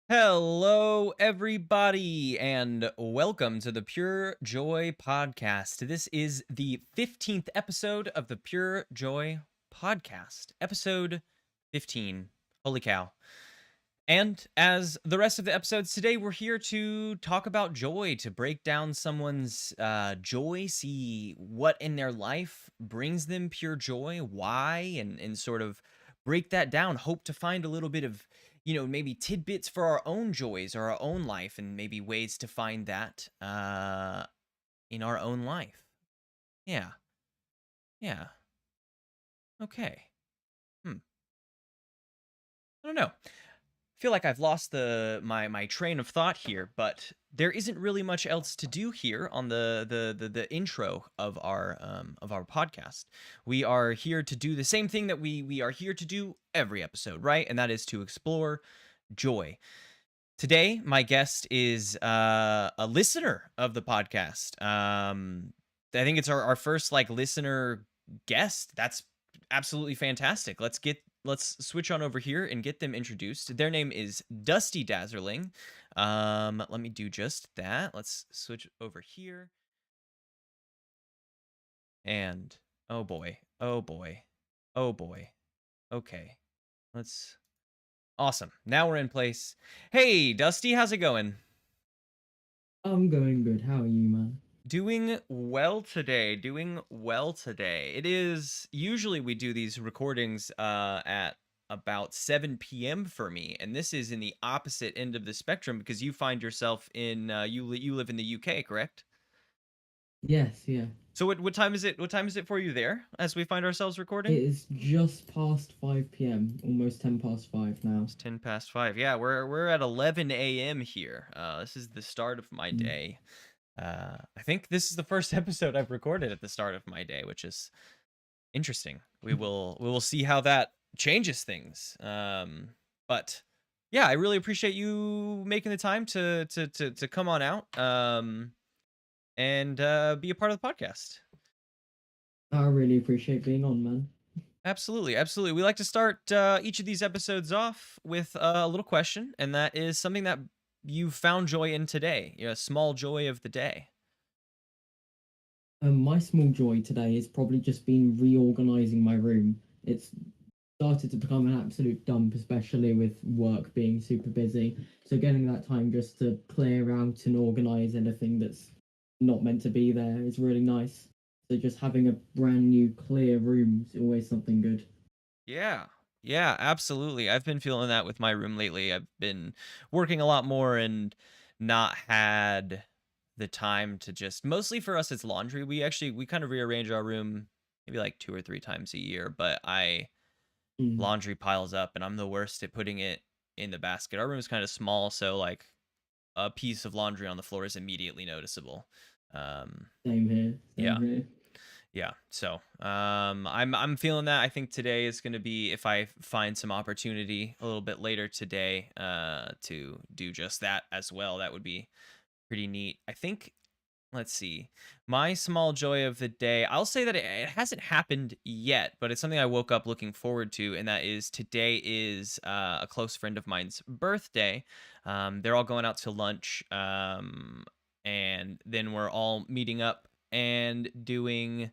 Hello, everybody, and welcome to the Pure Joy podcast. This is the 15th episode of the Pure Joy podcast, episode 15. Holy cow. And as the rest of the episodes today, we're here to talk about joy, to break down someone's joy, see what in their life brings them pure joy, why, and sort of break that down. Hope to find a little bit of, maybe tidbits for our own joys or our own life, and maybe ways to find that in our own life. Yeah. Yeah. Okay. I don't know. Feel like I've lost my train of thought here, but there isn't really much else to do here on the intro of our podcast. We are here to do the same thing that we are here to do every episode, right? And that is to explore joy. Today, my guest is a listener of the podcast. I think it's our first listener guest. That's absolutely fantastic. Let's switch on over here and get them introduced. Their name is Dusty Dazerling. Let me do just that. Let's switch over here. And oh boy. Okay. Awesome. Now we're in place. Hey, Dusty, how's it going? I'm going good. How are you, man? Doing well today. It is usually we do these recordings at about 7 p.m. for me, and this is in the opposite end of the spectrum because you find yourself in you live in the UK, correct? Yes, yeah. So what time is it? What time is it for you there as we find ourselves It recording? is just past 5 p.m., almost 10 past 5 now. It's 10 past 5. Yeah, we're at 11 a.m. here. This is the start of my Mm. day. I think this is the first episode I've recorded at the start of my day, which is interesting. We will see how that changes things. But yeah, I really appreciate you making the time to come on out and be a part of the podcast. I really appreciate being on, man. Absolutely. We like to start each of these episodes off with a little question, and that is something that you found joy in today. A small joy of the day. My small joy today has probably just been reorganizing my room. It's started to become an absolute dump, especially with work being super busy. So getting that time just to clear out and organize anything that's not meant to be there is really nice. So just having a brand new clear room is always something good. Yeah, absolutely. I've been feeling that with my room lately. I've been working a lot more and not had the time to just mostly for us it's laundry. We kind of rearrange our room maybe like 2 or 3 times a year, but Mm, laundry piles up and I'm the worst at putting it in the basket. Our room is kind of small, so like a piece of laundry on the floor is immediately noticeable. Um, same here. yeah. Same here. Yeah, so I'm feeling that. I think today is going to be if I find some opportunity a little bit later today to do just that as well. That would be pretty neat. I think let's see. My small joy of the day, I'll say that it hasn't happened yet, but it's something I woke up looking forward to, and that is today is a close friend of mine's birthday. They're all going out to lunch, and then we're all meeting up and doing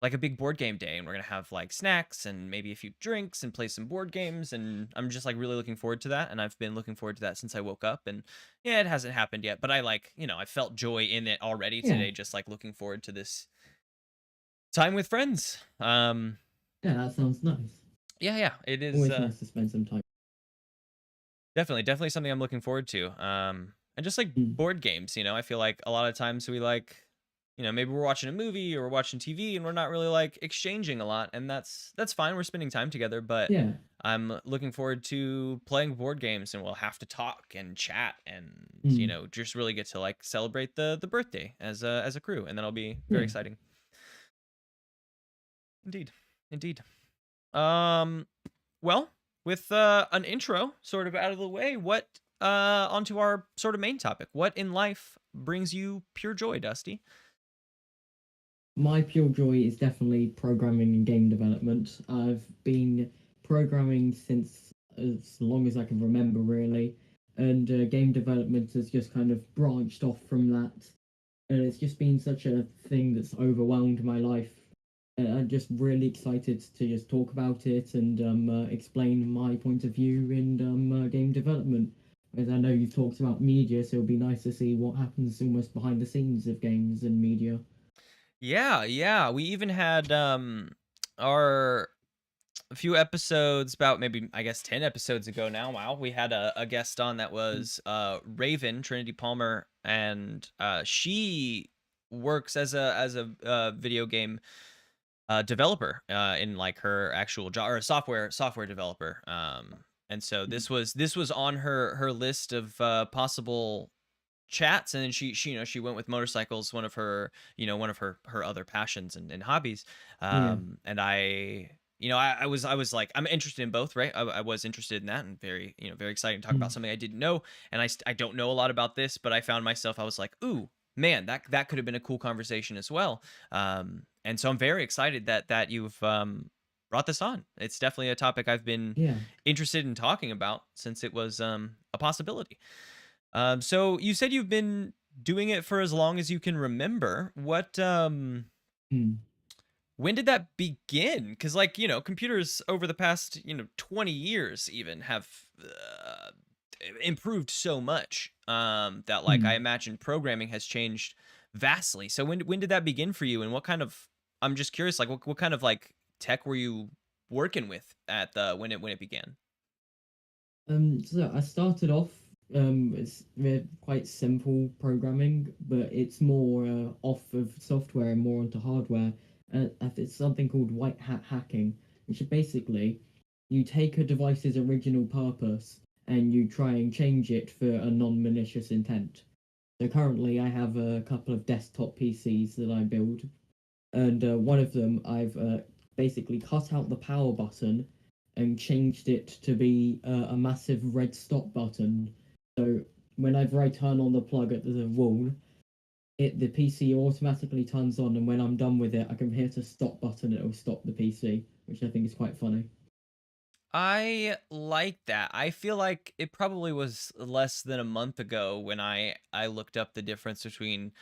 like a big board game day, and we're gonna have like snacks and maybe a few drinks and play some board games, and I'm just like really looking forward to that, and I've been looking forward to that since I woke up. And yeah, it hasn't happened yet, but I I felt joy in it already Yeah. today, just like looking forward to this time with friends. Yeah, that sounds nice. Yeah, it is Always nice to spend some time. definitely something I'm looking forward to. And just like Mm. board games, I feel like a lot of times we like, maybe we're watching a movie or we're watching TV and we're not really like exchanging a lot, and that's fine. We're spending time together, but Yeah. I'm looking forward to playing board games and we'll have to talk and chat and Mm. just really get to like celebrate the birthday as a crew, and that'll be very Yeah. exciting. Indeed. Indeed. Um well, with an intro sort of out of the way, what onto our sort of main topic. What in life brings you pure joy, Dusty? My pure joy is definitely programming and game development. I've been programming since as long as I can remember, really, and game development has just kind of branched off from that. And it's just been such a thing that's overwhelmed my life. And I'm just really excited to just talk about it and explain my point of view in game development. As I know you've talked about media, so it'll be nice to see what happens almost behind the scenes of games and media. Yeah. We even had our a few episodes, about maybe I guess 10 episodes ago now. Wow, we had a guest on that Mm. was Raven Trinity Palmer, and she works as a video game developer in like her actual job, or a software developer. And so this was on her list of possible chats, and then she went with motorcycles, one of her other passions and hobbies. Yeah. And I was like, I'm interested in both, right? I was interested in that, and very exciting to talk about Mm. something I didn't know. And I don't know a lot about this, but I found myself, I was like, ooh man, that could have been a cool conversation as well. And so I'm very excited that you've brought this on. It's definitely a topic I've been Yeah. interested in talking about since it was a possibility. So you said you've been doing it for as long as you can remember. Mm. When did that begin? Because like computers over the past 20 years even have improved so much, that like I Mm. imagine programming has changed vastly. So when did that begin for you, and what kind of, I'm just curious, like what kind of like tech were you working with at the when it began? So I started off with quite simple programming, but it's more off of software and more onto hardware. It's something called white hat hacking, which is basically you take a device's original purpose and you try and change it for a non-malicious intent. So currently, I have a couple of desktop PCs that I build, and one of them I've basically cut out the power button and changed it to be a massive red stop button. So whenever I turn on the plug at the wall, the PC automatically turns on, and when I'm done with it, I can hit a stop button. It will stop the PC, which I think is quite funny. I like that. I feel like it probably was less than a month ago when I looked up the difference between,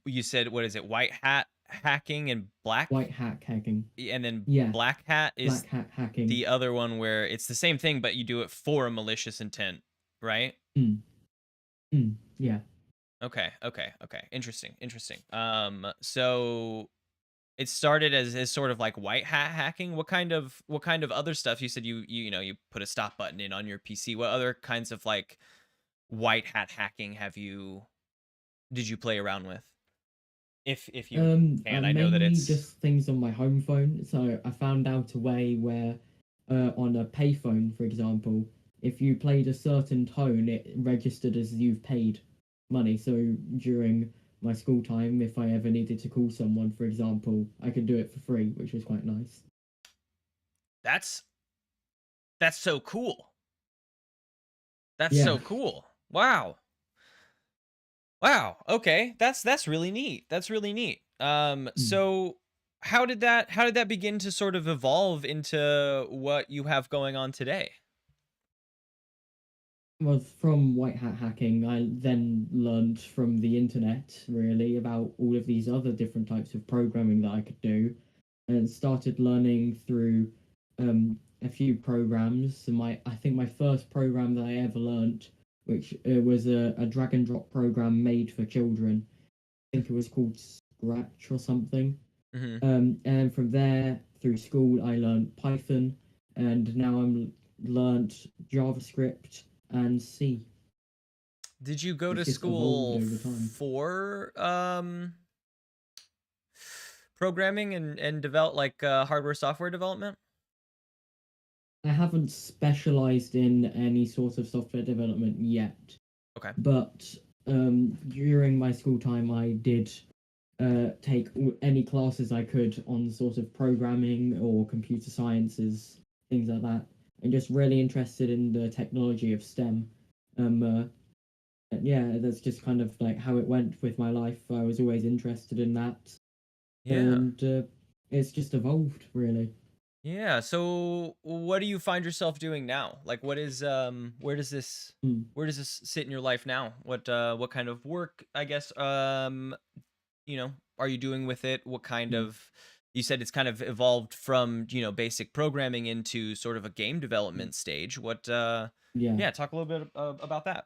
you said, what is it, white hat hacking and black, White hat hacking, and then yeah, black hat is black hat hacking. the other one where it's the same thing but you do it for a malicious intent, right? Mm, yeah. Okay, interesting. So it started as sort of like white hat hacking. What kind of other stuff, you said you put a stop button in on your PC? What other kinds of like white hat hacking did you play around with, if you can? I know that Mainly it's just things on my home phone. So I found out a way where, on a payphone, for example, if you played a certain tone, it registered as you've paid money. So during my school time, if I ever needed to call someone, for example, I could do it for free, which was quite nice. that's that's so cool. That's Yeah. so cool. Wow. Okay. That's really neat. That's really neat. Mm. So how did that begin to sort of evolve into what you have going on today? Well, from white hat hacking, I then learned from the internet really about all of these other different types of programming that I could do, and started learning through a few programs. So I think my first program that I ever learnt, which was a drag and drop program made for children. I think it was called Scratch or something. Hmm. And from there, through school, I learned Python, and now I'm learned JavaScript and C. Did you go It's to just evolved school over time. for programming and develop like hardware software development? I haven't specialized in any sort of software development yet, Okay. but during my school time, I did take any classes I could on sort of programming or computer sciences, things like that, and just really interested in the technology of STEM. Yeah, that's just kind of like how it went with my life. I was always interested in that, Yeah. and it's just evolved really. Yeah. So what do you find yourself doing now? Like what is Mm, where does this sit in your life now? What kind of work, I guess, are you doing with it? What kind mm, of you said it's kind of evolved from, basic programming into sort of a game mm. development stage. Yeah. Yeah, talk a little bit about that.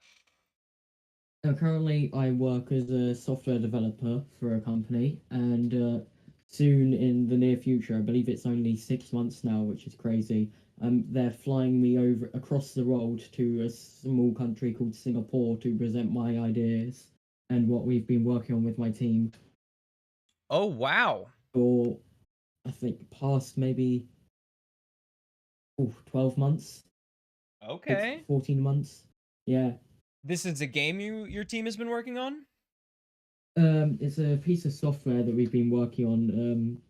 Currently, I work as a software developer for a company, and soon in the near future, I believe it's only 6 months now, which is crazy. They're flying me over across the world to a small country called Singapore to present my ideas and what we've been working on with my team Oh, wow. for, I think, past maybe 12 months, Okay. 14 months. Yeah. This is a game your team has been working on? It's a piece of software that we've been working on.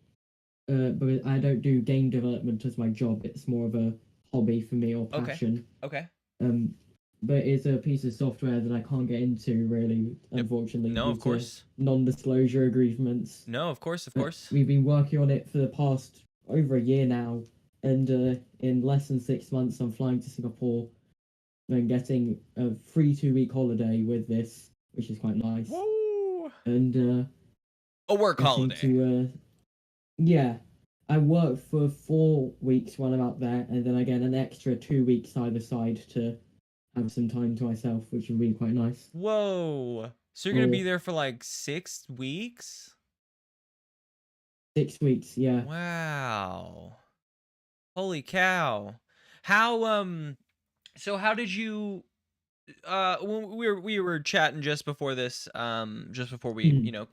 But I don't do game development as my job. It's more of a hobby for me or Okay. passion. Okay. Um, but it's a piece of software that I can't get into really, Yep. unfortunately, No, due of to course. non-disclosure agreements. No, of course, of But course. we've been working on it for the past over a year now, and in less than 6 months, I'm flying to Singapore and getting a free 2 week holiday with this, which is quite nice, Woo! and A work getting holiday. to yeah, I work for 4 weeks while I'm out there, and then I get an extra 2 weeks either side to have some time to myself, which would be quite nice. Whoa. So you're gonna be Or there for like 6 weeks? 6 weeks, yeah. Wow. Holy cow. How so how did you when we were chatting just before this, just before we, Mm,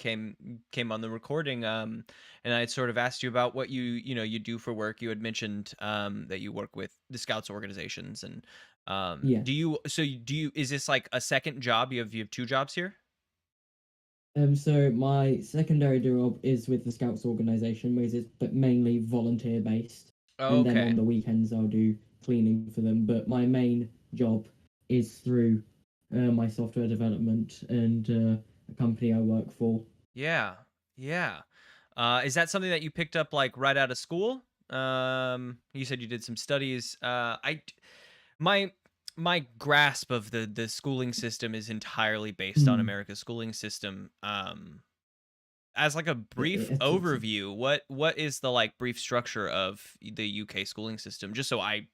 came on the recording, and I had sort of asked you about what you do for work. You had mentioned that you work with the Scouts organizations, and do yes. you so you- do you is this like a second job? You have two jobs here? So my secondary job is with the Scouts organization, which is but mainly volunteer based, and then on Okay. the weekends I'll do cleaning for them. But my main job is through my software development and a company I work for. Yeah. Yeah. Is that something that you picked up like right out of school? You said you did some studies. My my grasp of the schooling system is entirely based on Mm. America's schooling system. As like a It, brief it, it's overview, what is the like brief structure of the UK schooling system? Just so I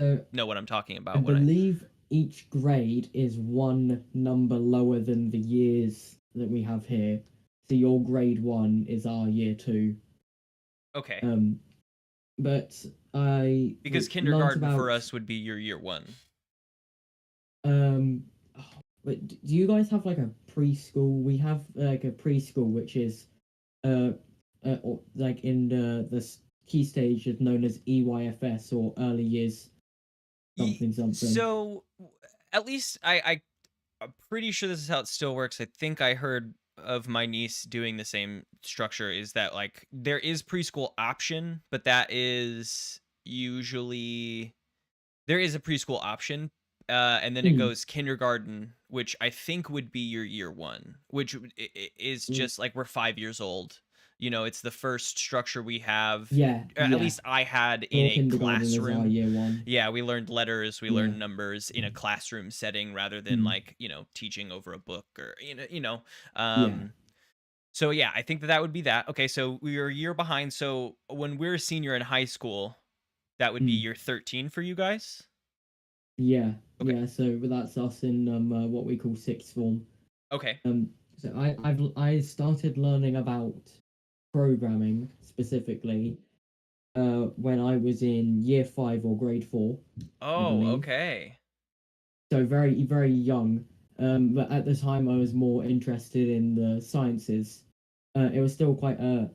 so know what I'm talking I about when I. believe each grade is one number lower than the years that we have here. So your grade one is our year two. Okay, Um, but I because learnt kindergarten for about us would be your year one. um. But do you guys have like a preschool? We have like a preschool, which is uh, or, like in the key stage is known as EYFS or early years something something. So at least I'm pretty sure this is how it still works. I think I heard of my niece doing the same structure, is that like there is preschool option, but that is usually there is a preschool option, and then it Hmm. goes kindergarten, which I think would be your year one, which is Mm. just like we're 5 years old. It's the first structure we have. Yeah, At yeah. least I had in Your a kindergarten is our classroom. year one. Yeah, we learned letters, we Yeah. learned numbers in a classroom setting rather than Mm. like, teaching over a book or Yeah. um so yeah, I think that would be that. Okay, so we are a year behind. So when we're a senior in high school, that would be Mm. year 13 for you guys? Yeah. Okay. Yeah. So that's us in what we call sixth form. Okay. So I started learning about programming specifically when I was in year 5 or grade 4, I Oh, believe. okay. So very, very young. But at the time, I was more interested in the sciences. It was still quite a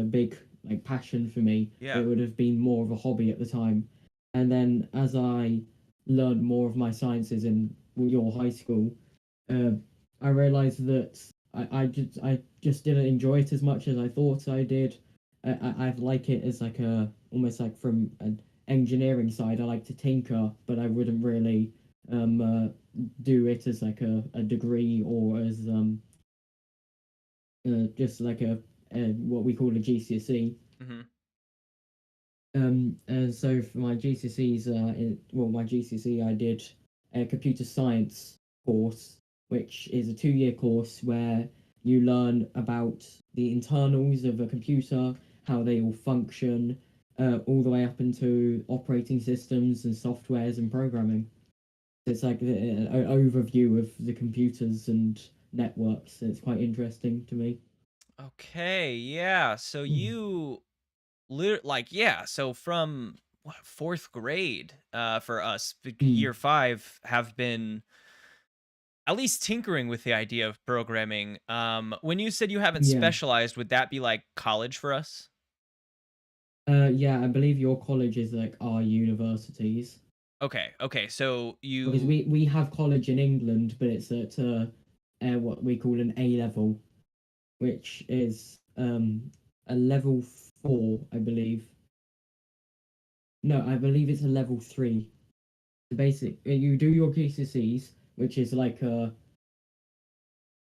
big like passion for me. It Yeah. would have been more of a hobby at the time. And then as I learned more of my sciences in your high school, uh, I realized that I just didn't enjoy it as much as I thought I did. I like it as like a almost like from an engineering side. I like to tinker, but I wouldn't really do it as like a degree or as just like a what we call a GCSE. Hmm. And so for my GCSEs, my GCSE, I did a computer science course, which is a 2 year course where you learn about the internals of a computer, how they all function, all the way up into operating systems and softwares and programming. It's like an overview of the computers and networks. It's quite interesting to me. Okay, yeah. So Mm. you yeah, so from what, fourth grade for us, Mm. year 5 have been at least tinkering with the idea of programming. When you said you haven't Yeah. specialized, would that be like college for us? Yeah, I believe your college is like our universities Okay, okay. So because you we have college in England, but it's at what we call an A level, which is a level 4, I believe. No, I believe it's a level 3. The basic you do your GCSEs, which is like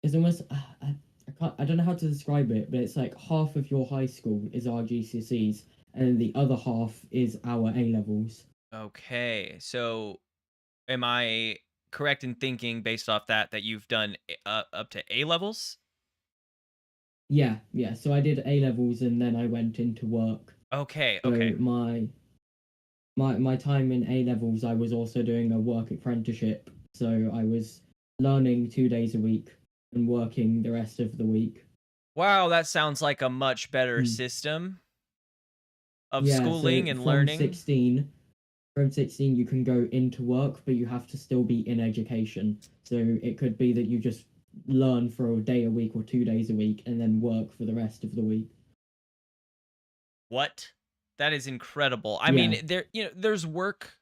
it's almost I don't know how to describe it, but it's like half of your high school is our GCSEs, and then the other half is our A levels. okay. So am I correct in thinking based off that you've done up to A levels? Yeah, yeah. So I did A levels, and then I went into work. Okay, okay. So my time in A levels, I was also doing a work apprenticeship. So I was learning 2 days a week and working the rest of the week. Wow, that sounds like a much better Mm. system of Yeah. So schooling and learning. from 16 you can go into work, but you have to still be in education. So it could be that you just learn for a day a week or 2 days a week and then work for the rest of the week. What? That is incredible. I Yeah. mean, there's work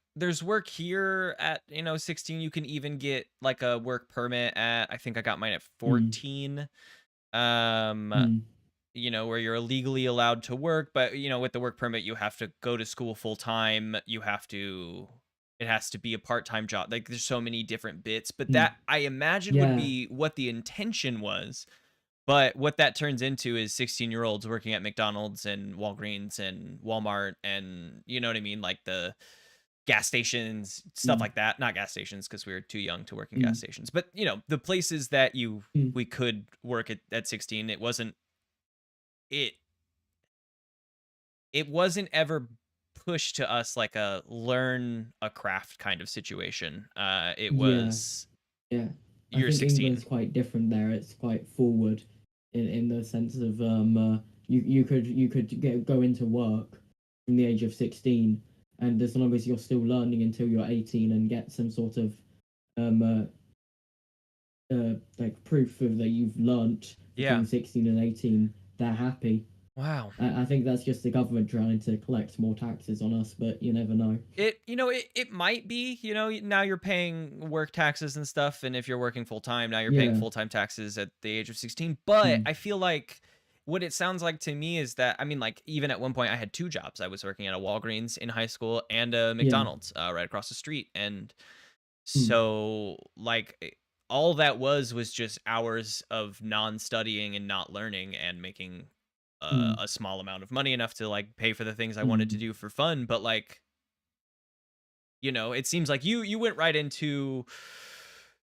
here at, 16. You can even get like a work permit at, I think I got mine at Mm. 14. Um, Mm. where you're legally allowed to work, but with the work permit you have to go to school full time. It has to be a part-time job. Like there's so many different bits, but Mm. that I imagine would Yeah. be what the intention was. But what that turns into is 16-year-olds working at McDonald's and Walgreens and Walmart and you know what I mean? Like the gas stations, stuff Mm. like that. Not gas stations because we were too young to work in gas Mm. stations. But the places that Mm. we could work at 16, it it wasn't ever pushed to us like a learn a craft kind of situation. It Yeah. was Yeah. I you're think 16. England's quite different there. It's quite forward in the sense of go into work from the age of 16, and as long as you're still learning until you're 18 and get some sort of um like proof of that you've learnt Yeah. between 16 and 18, they're happy. Wow. I think that's just the government trying to collect more taxes on us, but you never know. It might be, now you're paying work taxes and stuff, and if you're working full time, now you're paying Yeah. full-time taxes at the age of 16. But Mm. I feel like what it sounds like to me is that, I mean, like, even at one point I had two jobs. I was working at a Walgreens in high school and a Yeah. McDonald's right across the street. And Mm. so, like, all that was just hours of non-studying and not learning and making Mm. a small amount of money, enough to like pay for the things I wanted to Mm. do for fun. But like, it seems like you went right into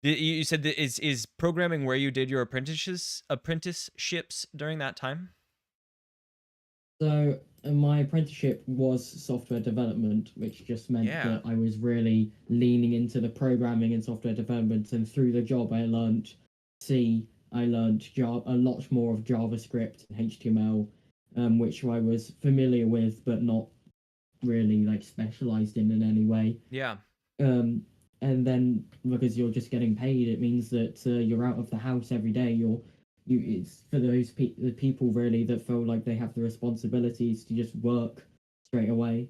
you said that is programming where you did your apprenticeships during that time? So my apprenticeship was software development, which just meant Yeah. that I was really leaning into the programming and software development. And through the job, I learned C, I learned a lot more of JavaScript and HTML, which I was familiar with, but not really like specialized in any way. Yeah. Um, and then because you're just getting paid, it means that you're out of the house every day. It's for the people really that feel like they have the responsibilities to just work straight away,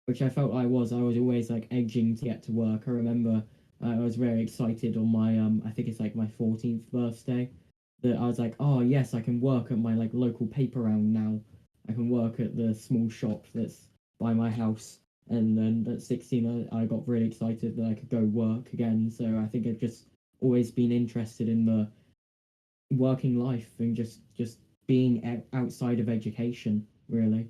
which I felt I was. I was always like edging to get to work. I remember I was very excited on my I think it's like my 14th birthday, that I was like, oh yes, I can work at my like local paper round now. I can work at the small shop that's by my house. And then at 16, I got really excited that I could go work again. So I think I've just always been interested in the working life and just being outside of education, really.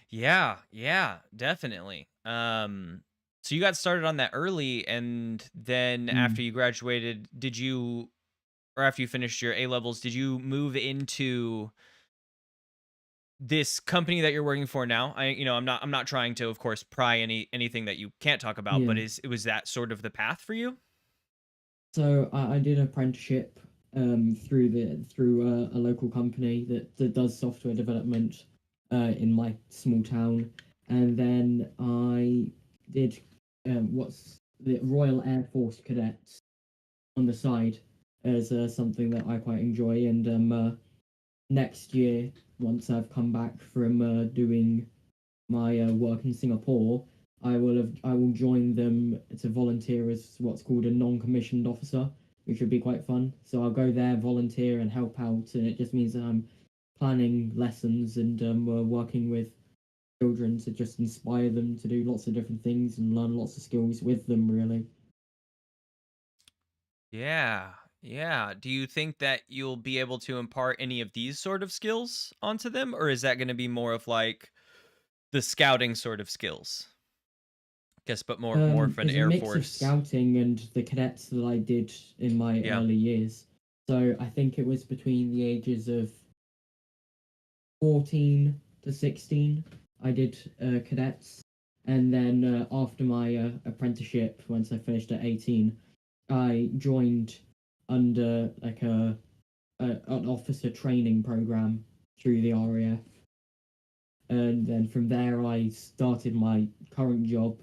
Yeah, yeah, definitely. So you got started on that early, and then after Mm. you graduated, did you, or after you finished your A levels, did you move into this company that you're working for now? I'm not trying to, of course, pry anything that you can't talk about, but Yeah. was that sort of the path for you? So I did an apprenticeship through a local company that does software development in my small town, and then I did what's the Royal Air Force Cadets on the side as something that I quite enjoy. And next year, once I've come back from doing my work in Singapore, I will join them to volunteer as what's called a non-commissioned officer, which would be quite fun. So I'll go there, volunteer, and help out, and it just means that I'm planning lessons and we're working with children to just inspire them to do lots of different things and learn lots of skills with them. Really. Yeah. Yeah. Do you think that you'll be able to impart any of these sort of skills onto them, or is that going to be more of like the scouting sort of skills? Guess, but more for an It's a Air mix of Force. scouting and the cadets that I did in my Yeah. early years. So I think it was between the ages of 14 to 16. I did cadets, and then after my apprenticeship, once I finished at 18, I joined under like an officer training program through the RAF, and then from there I started my current job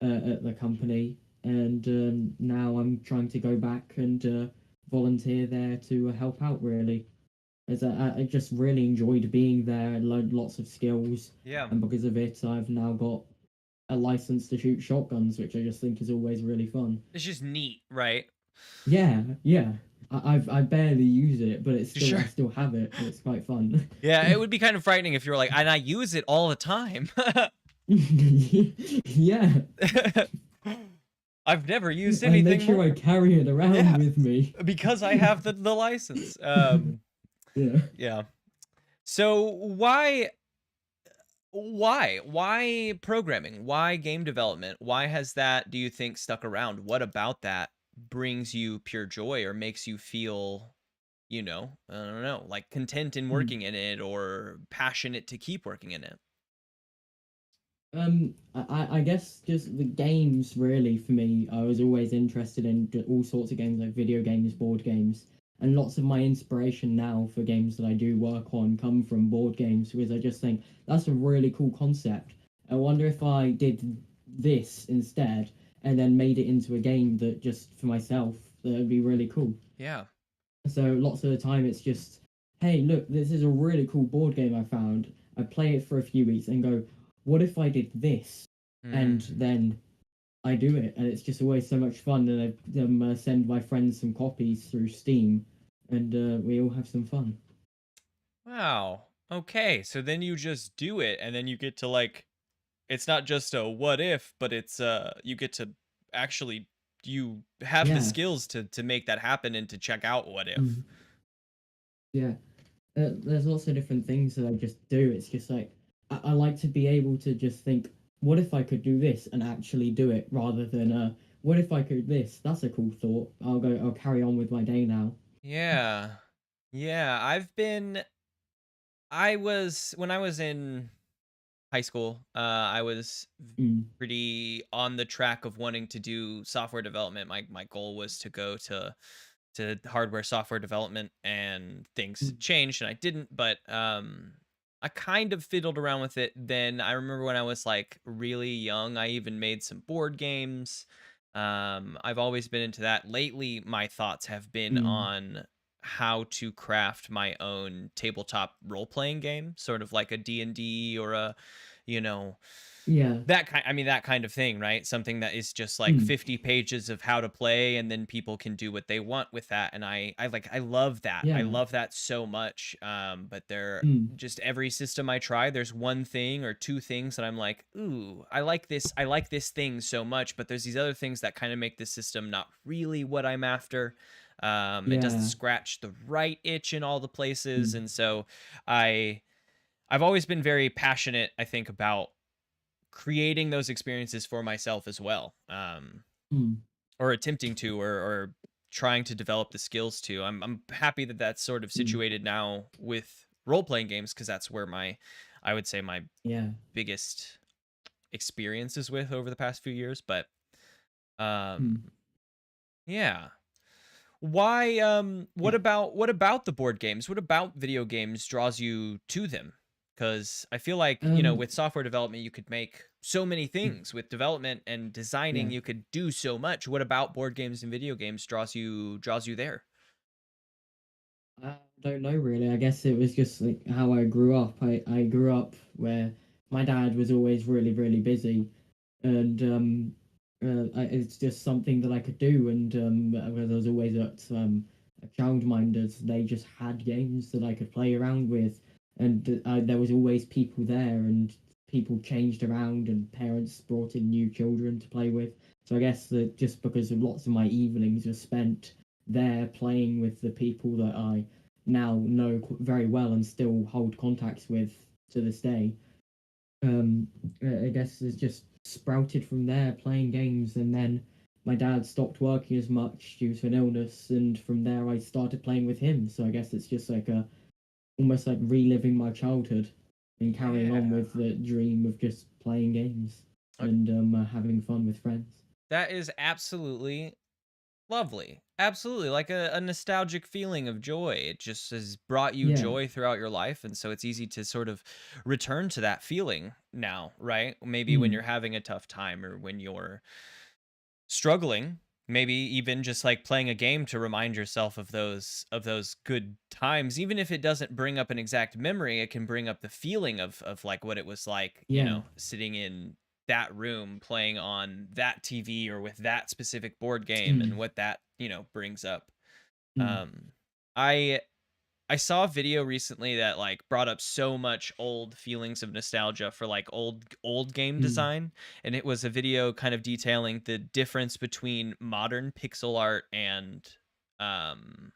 at the company, and now I'm trying to go back and volunteer there to help out. Really, as I just really enjoyed being there and learned lots of skills, Yeah. and because of it, I've now got a license to shoot shotguns, which I just think is always really fun. It's just neat, right? Yeah, yeah. I barely use it, but it's still I Sure. still have it. And it's quite fun. Yeah, it would be kind of frightening if you were like, and I use it all the time. Yeah, I've never used I make anything sure I more. carry it around Yeah, with me. because I have the license. Yeah. Yeah. So why programming? Why game development? Why has that, do you think, stuck around? What about that brings you pure joy or makes you feel, I don't know, like content in Mm. working in it or passionate to keep working in it? I guess just the games really for me. I was always interested in all sorts of games like video games, board games, and lots of my inspiration now for games that I do work on come from board games because I just think that's a really cool concept. I wonder if I did this instead and then made it into a game that just for myself that would be really cool. Yeah. So lots of the time it's just, hey, look, this is a really cool board game I found. I play it for a few weeks and go, what if I did this? And Mm. then I do it, and it's just always so much fun. And I send my friends some copies through Steam, and we all have some fun. Wow. Okay. So then you just do it and then you get to like, it's not just a what if, but it's you get to actually, you have the Yeah, skills to make that happen and to check out what if. mm, yeah. There's lots of different things that I just do. It's just like I like to be able to just think, what if I could do this and actually do it, rather than what if I could this? That's a cool thought. I'll carry on with my day now. Yeah. Yeah, I was, when I was in high school, I was Mm, pretty on the track of wanting to do software development. My goal was to go to to hardware software development, and things changed and I didn't, but I kind of fiddled around with it. Then I remember when I was like really young, I even made some board games. I've always been into that. Lately, my thoughts have been Mm. on how to craft my own tabletop role-playing game, sort of like a D&D or a, you know, Yeah. that kind of thing, right? Something that is just like Mm. 50 pages of how to play, and then people can do what they want with that. And I love that. I Yeah. love that so much. But there, Mm. just every system I try, there's one thing or two things that I'm like, ooh, I like this. I like this thing so much, but there's these other things that kind of make the system not really what I'm after. It doesn't Yeah. scratch the right itch in all the places. Mm. And so I I've always been very passionate, I think, about creating those experiences for myself as well, Mm. or attempting to, or trying to develop the skills to. I'm happy that that's sort of Mm. situated now with role playing games, because that's where I would say my Yeah. biggest experiences with over the past few years. But um, Mm. yeah. Why Yeah. what about the board games? What about video games draws you to them? Cuz I feel like, Um. with software development you could make so many Mm. things. With development and designing Yeah. you could do so much. What about board games and video games draws you there? I don't know really. I guess it was just like how I grew up. I grew up where my dad was always really, really busy, and it's just something that I could do. And because I was always at a childminders, they just had games that I could play around with, and there was always people there, and people changed around, and parents brought in new children to play with. So I guess that just because of lots of my evenings were spent there playing with the people that I now know very well and still hold contacts with to this day. Um, I guess it's just sprouted from there, playing games, and then my dad stopped working as much due to an illness, and from there I started playing with him. So I guess it's just like a almost like reliving my childhood and carrying on Yeah. with the dream of just playing games Uh, and having fun with friends. That is absolutely lovely. Absolutely. Like a nostalgic feeling of joy. It just has brought you Yeah. joy throughout your life. And so it's easy to sort of return to that feeling now, right? Maybe when Mm. you're having a tough time, or when you're struggling, maybe even just like playing a game to remind yourself of those good times. Even if it doesn't bring up an exact memory, it can bring up the feeling of like what it was like, Yeah. sitting in that room playing on that TV or with that specific board game, and Mm. what that, brings up. Mm. um I saw a video recently that like brought up so much old feelings of nostalgia for like old game Mm. design. And it was a video kind of detailing the difference between modern pixel art and um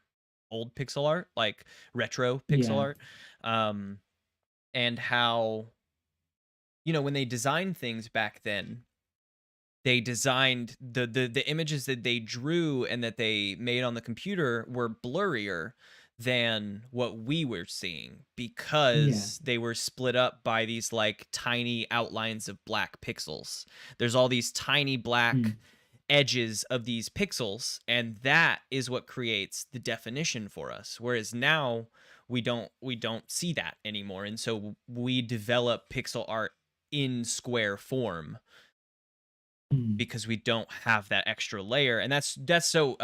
old pixel art, like retro pixel Yeah. art. um and how, when they designed things back then, they designed the images that they drew and that they made on the computer were blurrier than what we were seeing, Yeah. because they were split up by these like tiny outlines of black pixels. There's all these tiny Mm. black edges of these pixels, and that is what creates the definition for us. Whereas now we don't see that anymore, and so we develop pixel art in square form Mm. because we don't have that extra layer. And that's so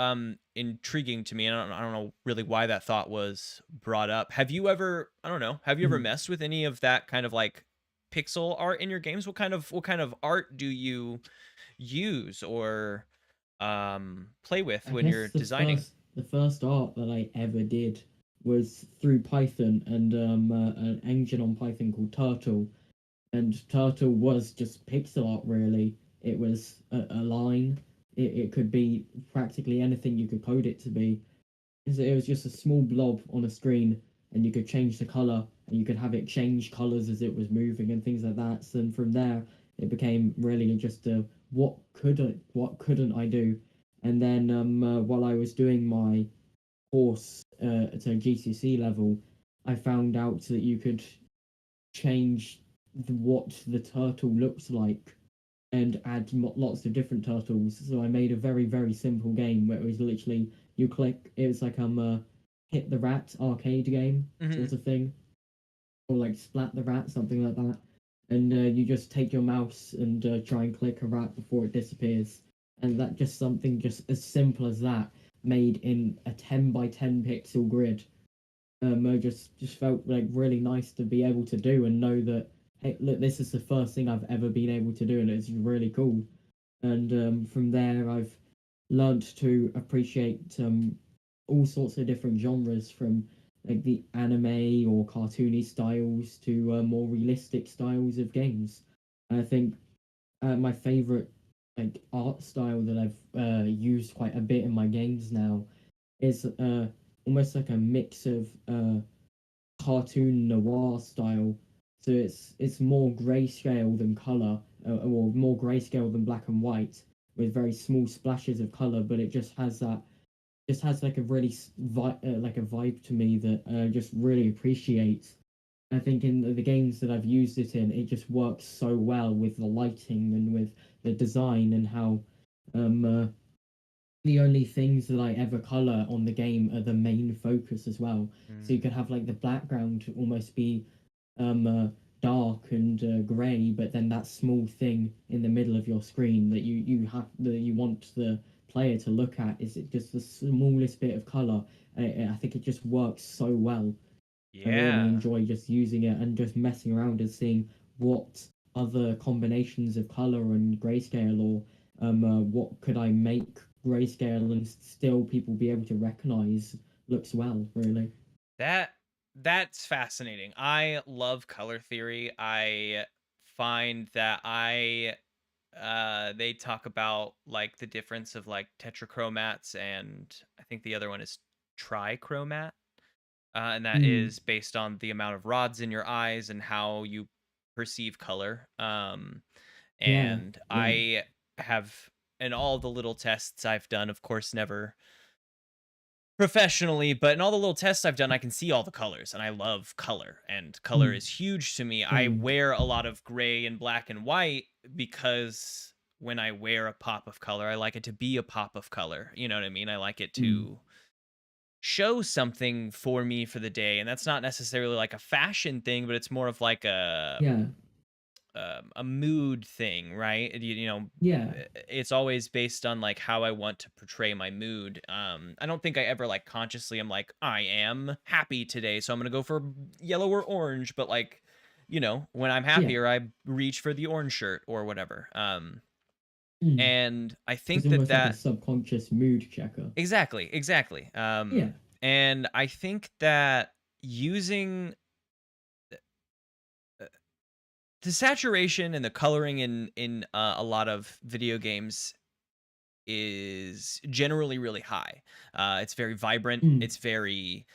intriguing to me. And I don't know really why that thought was brought up. Have you ever, I don't know, have you ever Mm. messed with any of that kind of like pixel art in your games? What kind of art do you use or play with I when you're guess designing? the first art that I ever did was through Python and an engine on Python called Turtle, and Turtle was just pixel art really. It was a line. It could be practically anything you could code it to be. It was just a small blob on a screen, and you could change the color, and you could have it change colors as it was moving and things like that. So and from there, it became really just a what couldn't I do? And then while I was doing my course at a GCC level, I found out that you could change what the turtle looks like and add lots of different turtles. So I made a very, very simple game where it was literally you click. It was like hit the rat arcade game Hmm. sort of thing, or like splat the rat, something like that. And you just take your mouse and try and click a rat before it disappears. And that just something just as simple as that, made in a 10 by 10 pixel grid. Just felt like really nice to be able to do and know that, hey, look, this is the first thing I've ever been able to do, and it's really cool. And from there, I've learned to appreciate all sorts of different genres, from like the anime or cartoony styles to more realistic styles of games. I think my favorite like art style that I've used quite a bit in my games now is almost like a mix of cartoon noir style. So it's more grayscale than color, or more grayscale than black and white, with very small splashes of color. But it just has like a really like a vibe to me that I just really appreciate. I think in the games that I've used it in, it just works so well with the lighting and with the design, and how the only things that I ever color on the game are the main focus as well. So you Mm. could have like the background almost be dark and grey, but then that small thing in the middle of your screen that you want the player to look at is it just the smallest bit of color. I think it just works so well. I really Yeah. enjoy just using it and just messing around and seeing what other combinations of color and grayscale, or what could I make grayscale and still people be able to recognize looks well, really. That that's fascinating. I love color theory. I find that they talk about like the difference of like tetrachromats, and I think the other one is trichromat. And that Mm, is based on the amount of rods in your eyes and how you perceive color. yeah, And yeah. I have, in all the little tests I've done, of course, never professionally, but in all the little tests I've done, I can see all the colors, and I love color, and color Mm, is huge to me. I same. wear a lot of gray and black and white because when I wear a pop of color, I like it to be a pop of color. You know what I mean? I like it Mm, to show something for me for the day, and that's not necessarily like a fashion thing, but it's more of like yeah, a mood thing, right? You know, yeah. it's always based on like how I want to portray my mood. I don't think I ever like consciously am like I am happy today, so I'm gonna go for yellow or orange. But like, you know, when I'm Yeah. happier, I reach for the orange shirt or whatever. Mm. And I It's think that almost like a subconscious mood checker. exactly. Yeah. And I think that using uh, the saturation and the coloring in a lot of video games is generally really high. It's very vibrant. Mm, It's very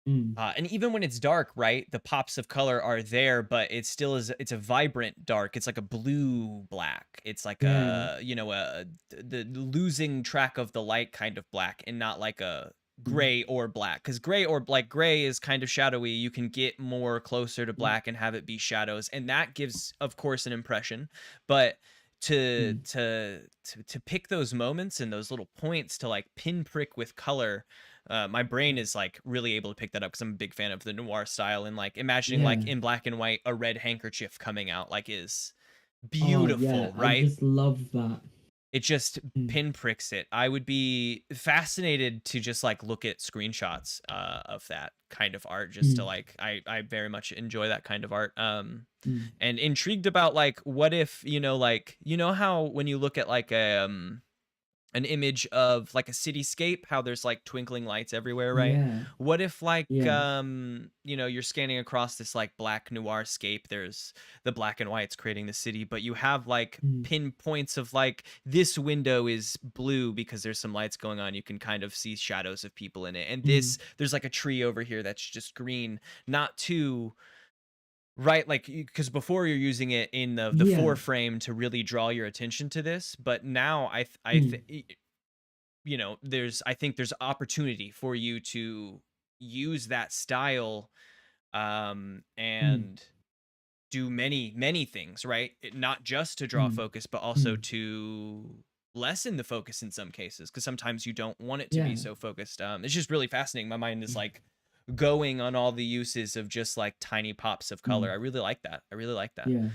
mm, and even when it's dark, right? The pops of color are there, but it still is. It's a vibrant dark. It's like a blue black. It's like yeah. a the losing track of the light kind of black, and not like a Mm, gray or black. Because gray or like gray is kind of shadowy. You can get more closer to mm, black and have it be shadows, and that gives, of course, an impression. But mm, to pick those moments and those little points to like pinprick with color, my brain mm. is like really able to pick that up because I'm a big fan of the noir style, and like imagining like Yeah. in black and white a red handkerchief coming out like is Oh yeah, beautiful, I right? just love that. It just Mm, pinpricks it. I would be fascinated to just like look at screenshots of that kind of art, just to mm, like I very much enjoy that kind of art. mm. And intrigued about like what if, you know, like you know how when you look at like an image of like a cityscape, how there's like twinkling lights everywhere, right? Yeah, What if like yeah. you know, you're scanning across this like black noir scape, there's the black and whites creating the city, but you have like Mm, pinpoints of like this window is blue because there's some lights going on, you can kind of see shadows of people in it, and mm. this there's like a tree over here that's just green, not too right, like because before you're using it in the Yeah. foreframe to really draw your attention to this, but now Mm, you know, I think there's opportunity for you to use that style mm, and do many things, right? Not just to draw mm, focus, but also mm, to lessen the focus in some cases because sometimes you don't want it to be Yeah. so focused. It's just really fascinating. My mind is like going on all the uses of just like tiny pops of color. I Mm. really like that. I really like that. Yeah.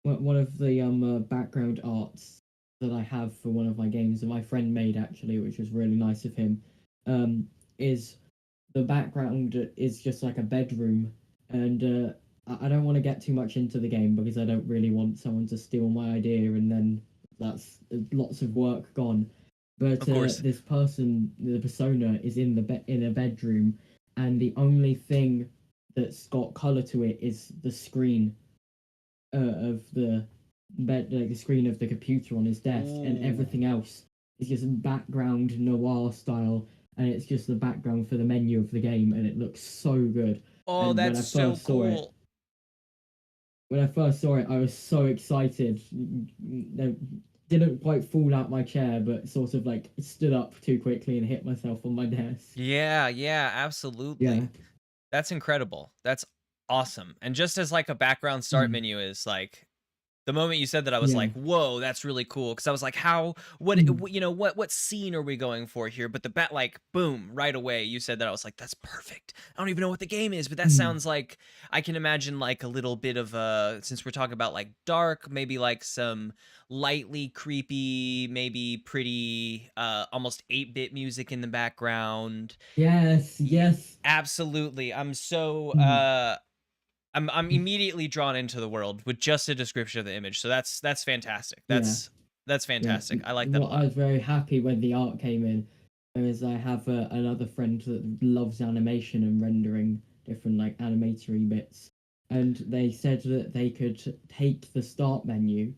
One of the background arts that I have for one of my games that my friend made actually, which was really nice of him, is the background is just like a bedroom, and I don't want to get too much into the game because I don't really want someone to steal my idea and then that's lots of work gone. But Of course. this person, the persona, is in a bedroom, and the only thing that's got color to it is the screen of the bed, like the screen of the computer on his desk, and Ooh. everything else is just background noir style, and it's just the background for the menu of the game, and it looks so good. Oh, And that's so cool. when I first saw it, I was so excited. I didn't quite fall out my chair, but sort of like stood up too quickly and hit myself on my desk. Yeah, yeah, Yeah. absolutely. That's incredible. That's awesome. And just as like a background start Mm. menu is like the moment you said that, I was Yeah. like, "Whoa, that's really cool." Because I was like, "How? What? Mm. You know, what scene are we going for here?" But the bat, like, boom, right away, you said that. I was like, "That's perfect." I don't even know what the game is, but that Mm. sounds like I can imagine like a little bit of since we're talking about like dark, maybe like some lightly creepy, maybe pretty, almost 8-bit music in the background. Yes. Yes. Absolutely. I'm so Mm. I'm immediately drawn into the world with just a description of the image. So that's fantastic. Yeah. That's Yeah, fantastic. I like that a well, I lot. was very happy when the art came in, whereas I have another friend that loves animation and rendering different like animatory bits, and they said that they could take the start menu,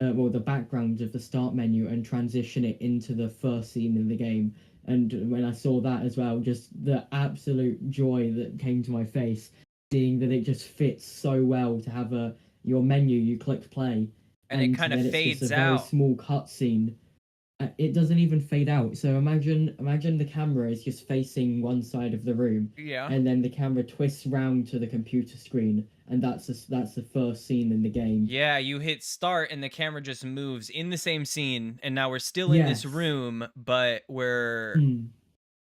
well, the background of the start menu, and transition it into the first scene in the game. And when I saw that as well, just the absolute joy that came to my face, seeing that it just fits so well to have a your menu, you click play, And it and kind of then it's just a fades very out. small cutscene. It doesn't even fade out. So imagine the camera is just facing one side of the room, Yeah. and then the camera twists round to the computer screen, and that's the first scene in the game. Yeah, you hit start and the camera just moves in the same scene and now we're still in this Yes. room, but we're Mm.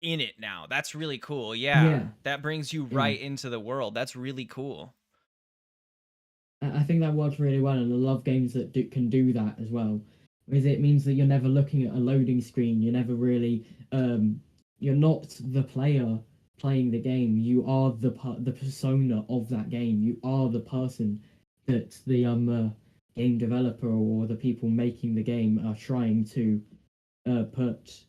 in it now. That's really cool. Yeah. Yeah. That brings you Yeah. right into the world. That's really cool. I think that works really well, and I love games that can do that as well, because it means that you're never looking at a loading screen. You're never really you're not the player playing the game. You are the persona of that game. You are the person that the game developer or the people making the game are trying to put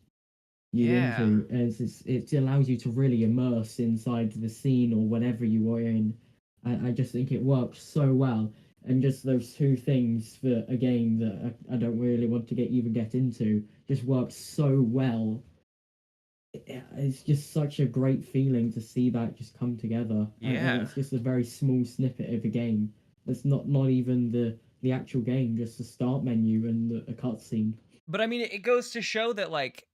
you Yeah. into, as it allows you to really immerse inside the scene or whatever you are in. I just think it works so well, and just those two things for a game that I don't really want to get into just works so well. It's just such a great feeling to see that just come together, and Yeah. it's just a very small snippet of a game. It's not even the actual game, just the start menu and a cutscene. But I mean, it goes to show that like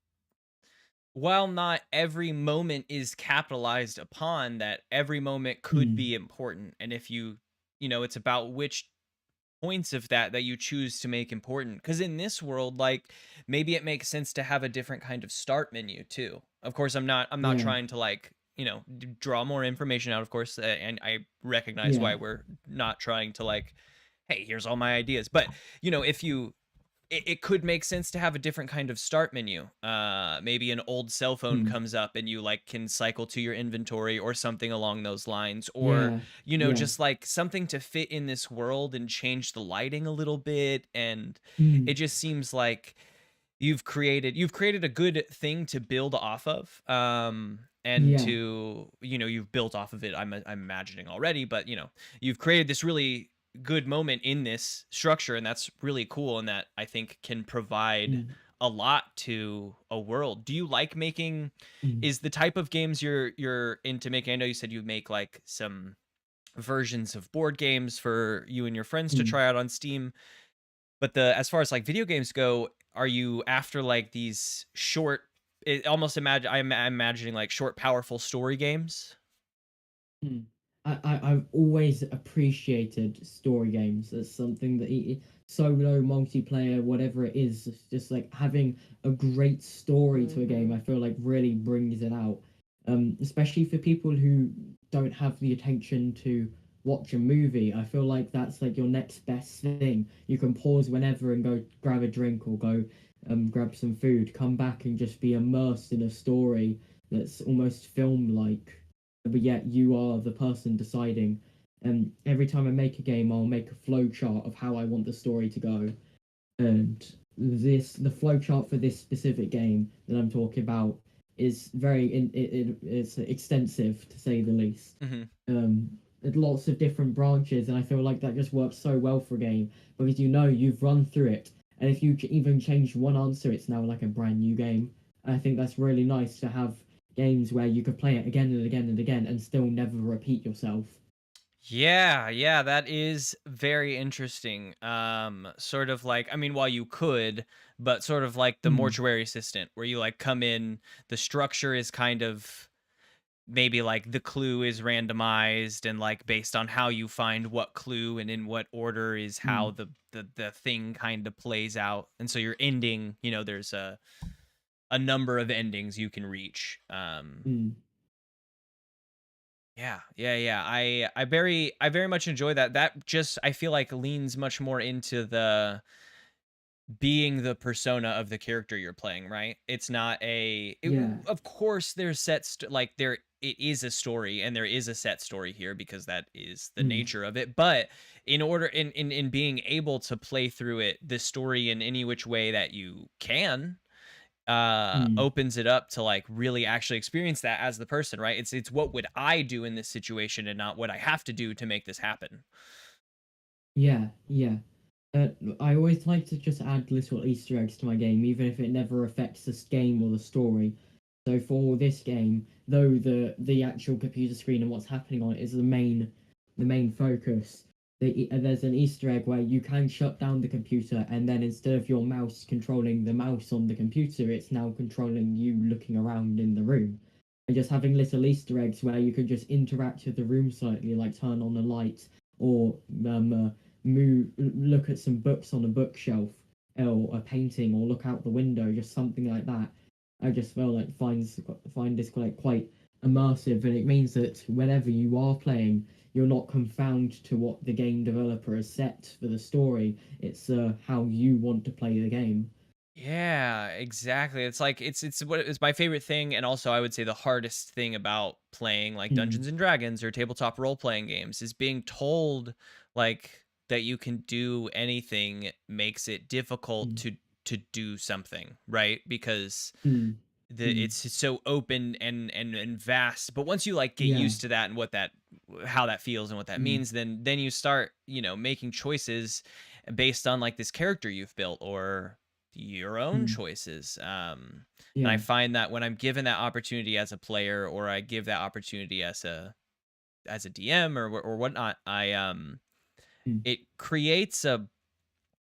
while not every moment is capitalized upon, that every moment could Mm, be important. And if you know, it's about which points of that you choose to make important. Because in this world, like maybe it makes sense to have a different kind of start menu too. Of course, I'm not yeah, trying to like draw more information out. Of course, and I recognize yeah. why we're not trying to like, hey, here's all my ideas. But if you it could make sense to have a different kind of start menu. Maybe an old cell phone Mm, comes up and you like can cycle to your inventory or something along those lines. Or, yeah, yeah. just like something to fit in this world and change the lighting a little bit. And Mm. it just seems like you've created a good thing to build off of. And Yeah. to, you've built off of it, I'm imagining already, but you've created this really good moment in this structure, and that's really cool, and that I think can provide Mm, a lot to a world. Do you like making mm, is the type of games you're into making? I know you said you make like some versions of board games for you and your friends to mm. try out on Steam, but the as far as like video games go, are you after like these short it almost imagine I'm imagining like short powerful story games? Mm. I've always appreciated story games as something that solo multiplayer, whatever it is, it's just like having a great story to a game. I feel like really brings it out, especially for people who don't have the attention to watch a movie. I feel like that's like your next best thing. You can pause whenever and go grab a drink or go grab some food, come back and just be immersed in a story that's almost film like, but yet you are the person deciding. And every time I make a game, I'll make a flow chart of how I want the story to go. And the flow chart for this specific game that I'm talking about is it's extensive to say the least. Hmm. Um, there's lots of different branches, and I feel like that just works so well for a game because you've run through it, and if you even change one answer, it's now like a brand new game. I think that's really nice to have games where you could play it again and again and again and still never repeat yourself. Yeah, yeah, that is very interesting. Sort of like, I mean, while you could, but sort of like the Mm, mortuary assistant, where you like come in, the structure is kind of maybe like the clue is randomized and like based on how you find what clue and in what order is how mm, the thing kind of plays out. And so your ending, there's a number of endings you can reach. mm. Yeah, yeah, yeah. I very much enjoy that. That just I feel like leans much more into the being the persona of the character you're playing, right? It's not Yeah. of course there's like there it is a story and there is a set story here because that is the Mm, nature of it. But in order in being able to play through it, the story in any which way that you can, mm. opens it up to like really actually experience that as the person, right? It's what would I do in this situation and not what I have to do to make this happen. Yeah, yeah. Uh, I always like to just add little Easter eggs to my game, even if it never affects the game or the story. So for this game, though the actual computer screen and what's happening on it is the main focus, there's an Easter egg where you can shut down the computer, and then instead of your mouse controlling the mouse on the computer, it's now controlling you looking around in the room. And just having little Easter eggs where you can just interact with the room slightly, like turn on a light or look at some books on a bookshelf or a painting or look out the window, just something like that. I just feel like find this quite immersive, and it means that whenever you are playing, you're not confounded to what the game developer has set for the story. It's how you want to play the game. Yeah, exactly. It's like it's what is my favorite thing, and also I would say the hardest thing about playing like Mm, Dungeons and Dragons or tabletop role playing games is being told like that you can do anything makes it difficult mm, to do something, right? Because mm, mm. it's so open and vast. But once you like get Yeah. used to that and what that how that feels and what that Mm, means, then you start, making choices based on like this character you've built or your own mm. choices. And I Yeah. find that when I'm given that opportunity as a player or I give that opportunity as a DM or whatnot, Mm. it creates a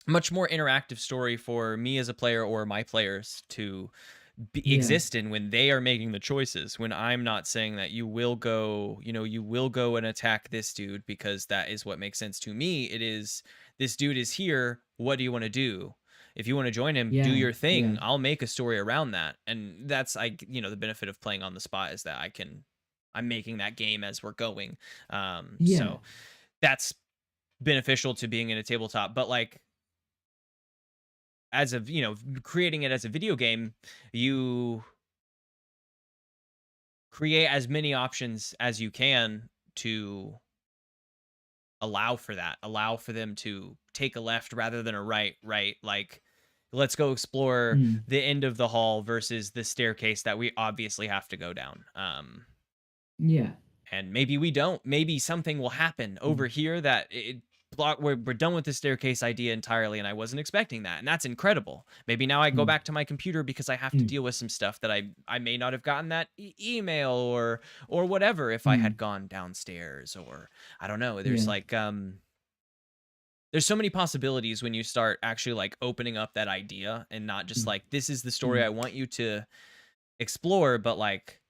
much more interactive story for me as a player or my players to Yeah. exist in when they are making the choices, when I'm not saying that you will go and attack this dude because that is what makes sense to me. It is, this dude is here, what do you want to do? If you want to join him, do Yeah. your thing. Yeah. I'll make a story around that. And that's the benefit of playing on the spot is that I'm making that game as we're going. Yeah. So that's beneficial to being in a tabletop. But like as of creating it as a video game, you create as many options as you can to allow for that, allow for them to take a left rather than a right, like let's go explore Mm. the end of the hall versus the staircase that we obviously have to go down. Yeah. And maybe we don't. Maybe something will happen over Mm. here that it block. We're done with the staircase idea entirely, and I wasn't expecting that, and that's incredible. Maybe now I go Mm. back to my computer because I have to Mm. deal with some stuff that I may not have gotten that email or whatever if I had Mm. gone downstairs or I don't know. There's Yeah. like there's so many possibilities when you start actually like opening up that idea and not just Mm. like this is the story Mm. I want you to explore, but like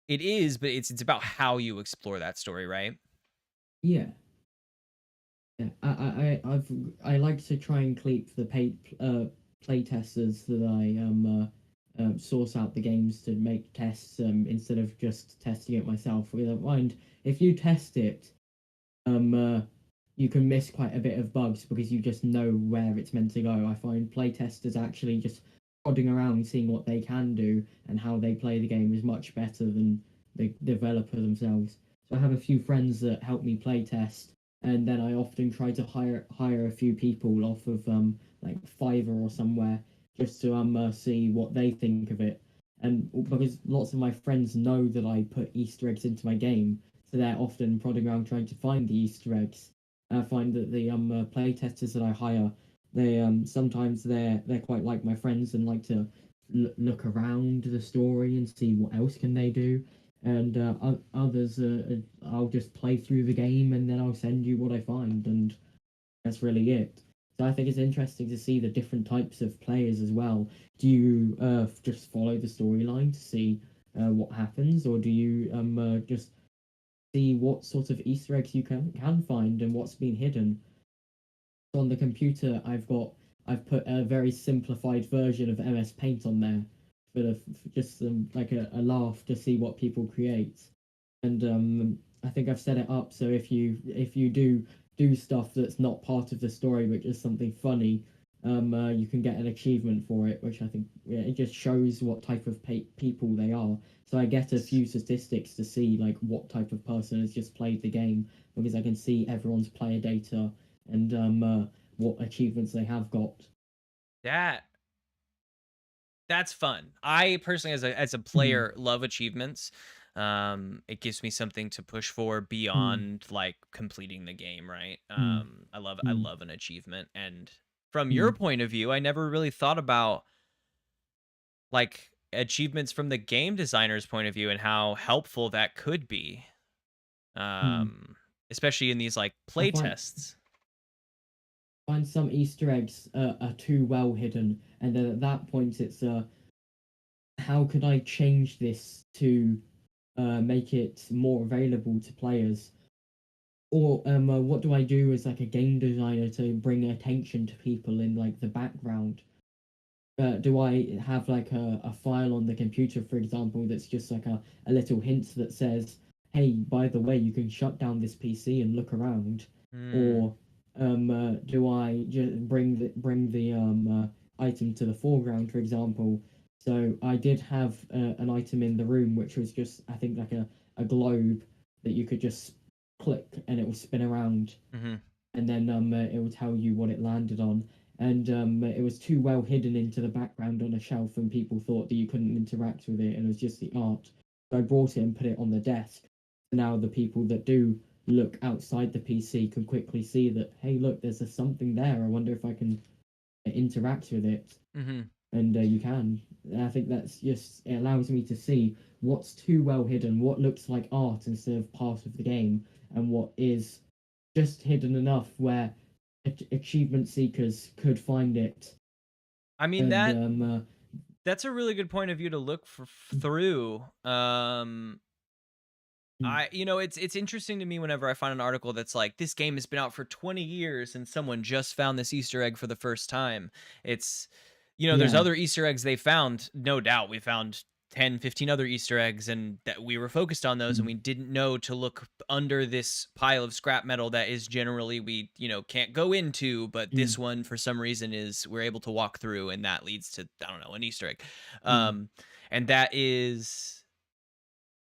It is, but it's about how you explore that story, right? Yeah. Yeah, I like to try and keep the play testers that I source out the games to make tests instead of just testing it myself. We don't mind if you test it, um uh, you can miss quite a bit of bugs because you just know where it's meant to go. I find play testers actually just prodding around, seeing what they can do and how they play the game is much better than the developer themselves. So I have a few friends that help me play test, and then I often try to hire a few people off of like Fiverr or somewhere just to see what they think of it. And because lots of my friends know that I put Easter eggs into my game, so they're often prodding around trying to find the Easter eggs. I find that the play testers that I hire, they sometimes they're quite like my friends and like to look around the story and see what else can they do. And others, I'll just play through the game and then I'll send you what I find, and that's really it. So I think it's interesting to see the different types of players as well. Do you just follow the storyline to see what happens, or do you just see what sort of Easter eggs you can find and what's been hidden? On the computer, I've put a very simplified version of MS Paint on there for just like a laugh to see what people create. And I think I've set it up so if you do stuff that's not part of the story, but just something funny, you can get an achievement for it, which I think, yeah, it just shows what type of people they are. So I get a few statistics to see like what type of person has just played the game because I can see everyone's player data and what achievements they have got. That that's fun. I personally, as a Mm, player, love achievements. It gives me something to push for mm, beyond like completing the game, right? mm, I mm, love an achievement. And from your mm, point of view, I never really thought about like achievements from the game designer's point of view and how helpful that could be. mm. Um, Especially in these like I play tests. find some Easter eggs are too well hidden, and then at that point it's how could I change this to make it more available to players? Or what do I do as like a game designer to bring attention to people in like the background? Do I have like a file on the computer, for example, that's just like a little hint that says, hey, by the way, you can shut down this PC and look around? Hmm. Or do I just bring the item to the foreground, for example? So I did have an item in the room, which was just, I think, like a globe that you could just click and it will spin around, Mm-hmm. and then it will tell you what it landed on. And it was too well hidden into the background on a shelf, and people thought that you couldn't interact with it, and it was just the art. So I brought it and put it on the desk. So now the people that do look outside the PC can quickly see that, hey, look, there's something there. I wonder if I can interact with it, Mm-hmm. and you can. And I think that's just it allows me to see what's too well hidden, what looks like art instead of part of the game, and what is just hidden enough where achievement seekers could find it. I mean And that's a really good point of view to look through. mm, It's interesting to me whenever I find an article that's like this game has been out for 20 years and someone just found this Easter egg for the first time. It's there's yeah, other Easter eggs they found, no doubt. We found 10, 15 other Easter eggs and that we were focused on those and mm, we didn't know to look under this pile of scrap metal that is generally we, can't go into, but this mm, one for some reason is we're able to walk through and that leads to I don't know, an Easter egg. mm, Um and that is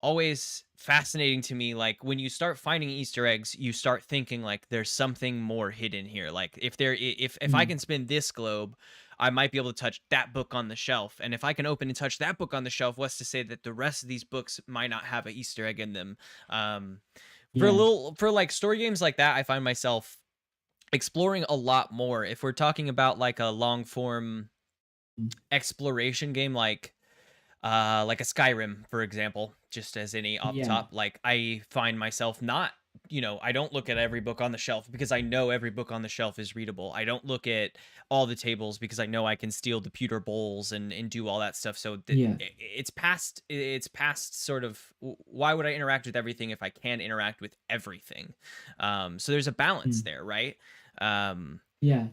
always fascinating to me. Like when you start finding Easter eggs, you start thinking like there's something more hidden here. Like if I mm, can spin this globe, I might be able to touch that book on the shelf. And if I can open and touch that book on the shelf, what's to say that the rest of these books might not have an Easter egg in them? Um yeah, for like story games like that, I find myself exploring a lot more. If we're talking about like a long form mm, exploration game like a Skyrim, for example, just as any off the yeah, top, like I find myself not I don't look at every book on the shelf because I know every book on the shelf is readable. I don't look at all the tables because I know I can steal the pewter bowls and do all that stuff. So Yeah. it's past sort of why would I interact with everything if I can interact with everything? So there's a balance Mm. there, right? Um, Yeah.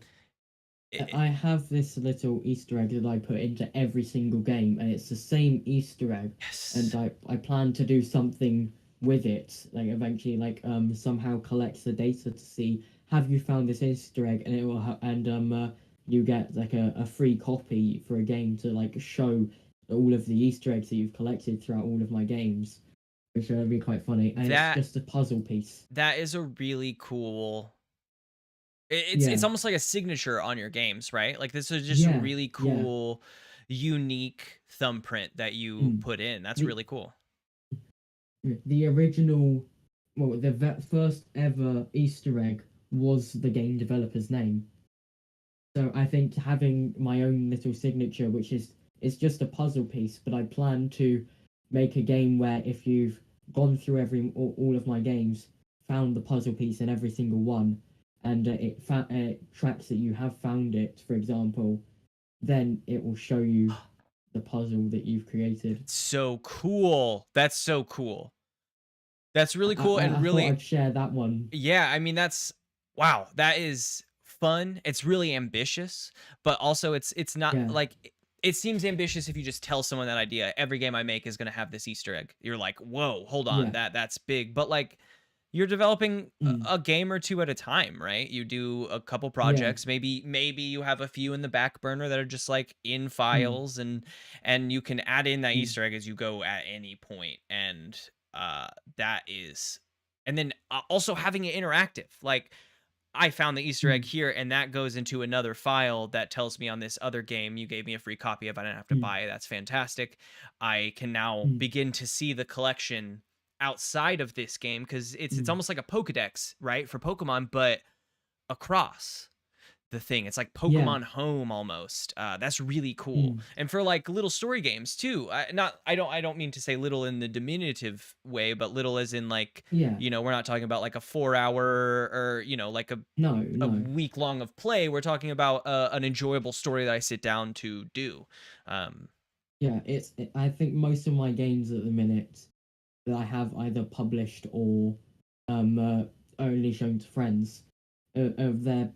it, I have this little Easter egg that I put into every single game, and it's the same Easter egg. And yes, I plan to do something with it, like eventually, like somehow collect the data to see have you found this Easter egg, and it will you get like a free copy for a game to like show all of the Easter eggs that you've collected throughout all of my games, which will be quite funny. And it's that just a puzzle piece. that is a really cool. It's Yeah, almost like a signature on your games, right? Like this is just a yeah, really yeah. cool, unique thumbprint that you Mm. put in. That's The really cool. the original, well, the first ever Easter egg was the game developer's name. So I think having my own little signature, which is it's just a puzzle piece, but I plan to make a game where if you've gone through all of my games, found the puzzle piece in every single one, and it tracks that you have found it, for example, then it will show you the puzzle that you've created. So cool. That's so cool. That's really cool and I thought really, I'd share that one. yeah, I mean that's wow, that is fun. It's really ambitious, but also it's not Yeah, like it seems ambitious if you just tell someone that idea. Every game I make is going to have this Easter egg. You're like, "Whoa, hold on. yeah. That's big." But like you're developing Mm. a game or two at a time, right? You do a couple Yeah. projects, maybe you have a few in the back burner that are just like in Mm. files, and you can add in that Mm. Easter egg as you go at any point. And uh that is and then also having it interactive. Like I found the Easter egg Mm. here, and that goes into another file that tells me on this other game you gave me a free copy of. I didn't have to Mm. buy it. That's fantastic. I can now Mm. begin to see the collection outside of this game because it's Mm. almost like a Pokedex, right, for Pokemon, but across the thing. It's like Yeah. Pokemon Home almost. That's really cool. Mm. And for like little story games too. I don't mean to say little in the diminutive way, but little as in like, Yeah. we're not talking about like a 4 hour or like No, a no. week long of play. We're talking about an enjoyable story that I sit down to do. Um, Yeah, I think most of my games at the minute that I have either published or only shown to friends, they're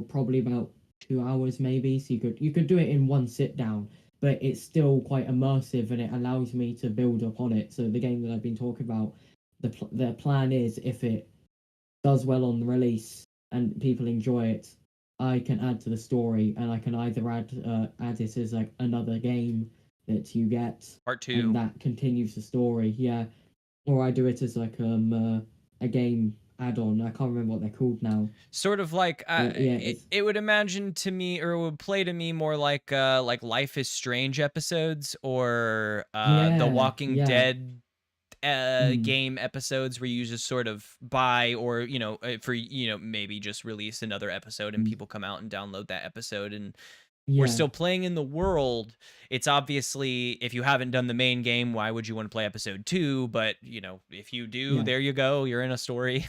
probably about 2 hours maybe. So you could do it in one sit down, but it's still quite immersive and it allows me to build upon it. So the game that I've been talking about, the plan is if it does well on the release and people enjoy it, I can add to the story, and I can either add it as like another game that you get, part and two. that continues the story. Yeah, or I do it as like a game add-on. I can't remember what they're called now, Sort of like but yeah, it, it's it would imagine to me, or it would play to me more like Life is Strange episodes, or the yeah, Walking yeah, Dead mm, game episodes where you just sort of buy, or for maybe just release another episode and mm, people come out and download that episode, and we're yeah, still playing in the world. It's obviously, if you haven't done the main game, why would you want to play episode 2? But if you do, yeah. there you go, you're in a story.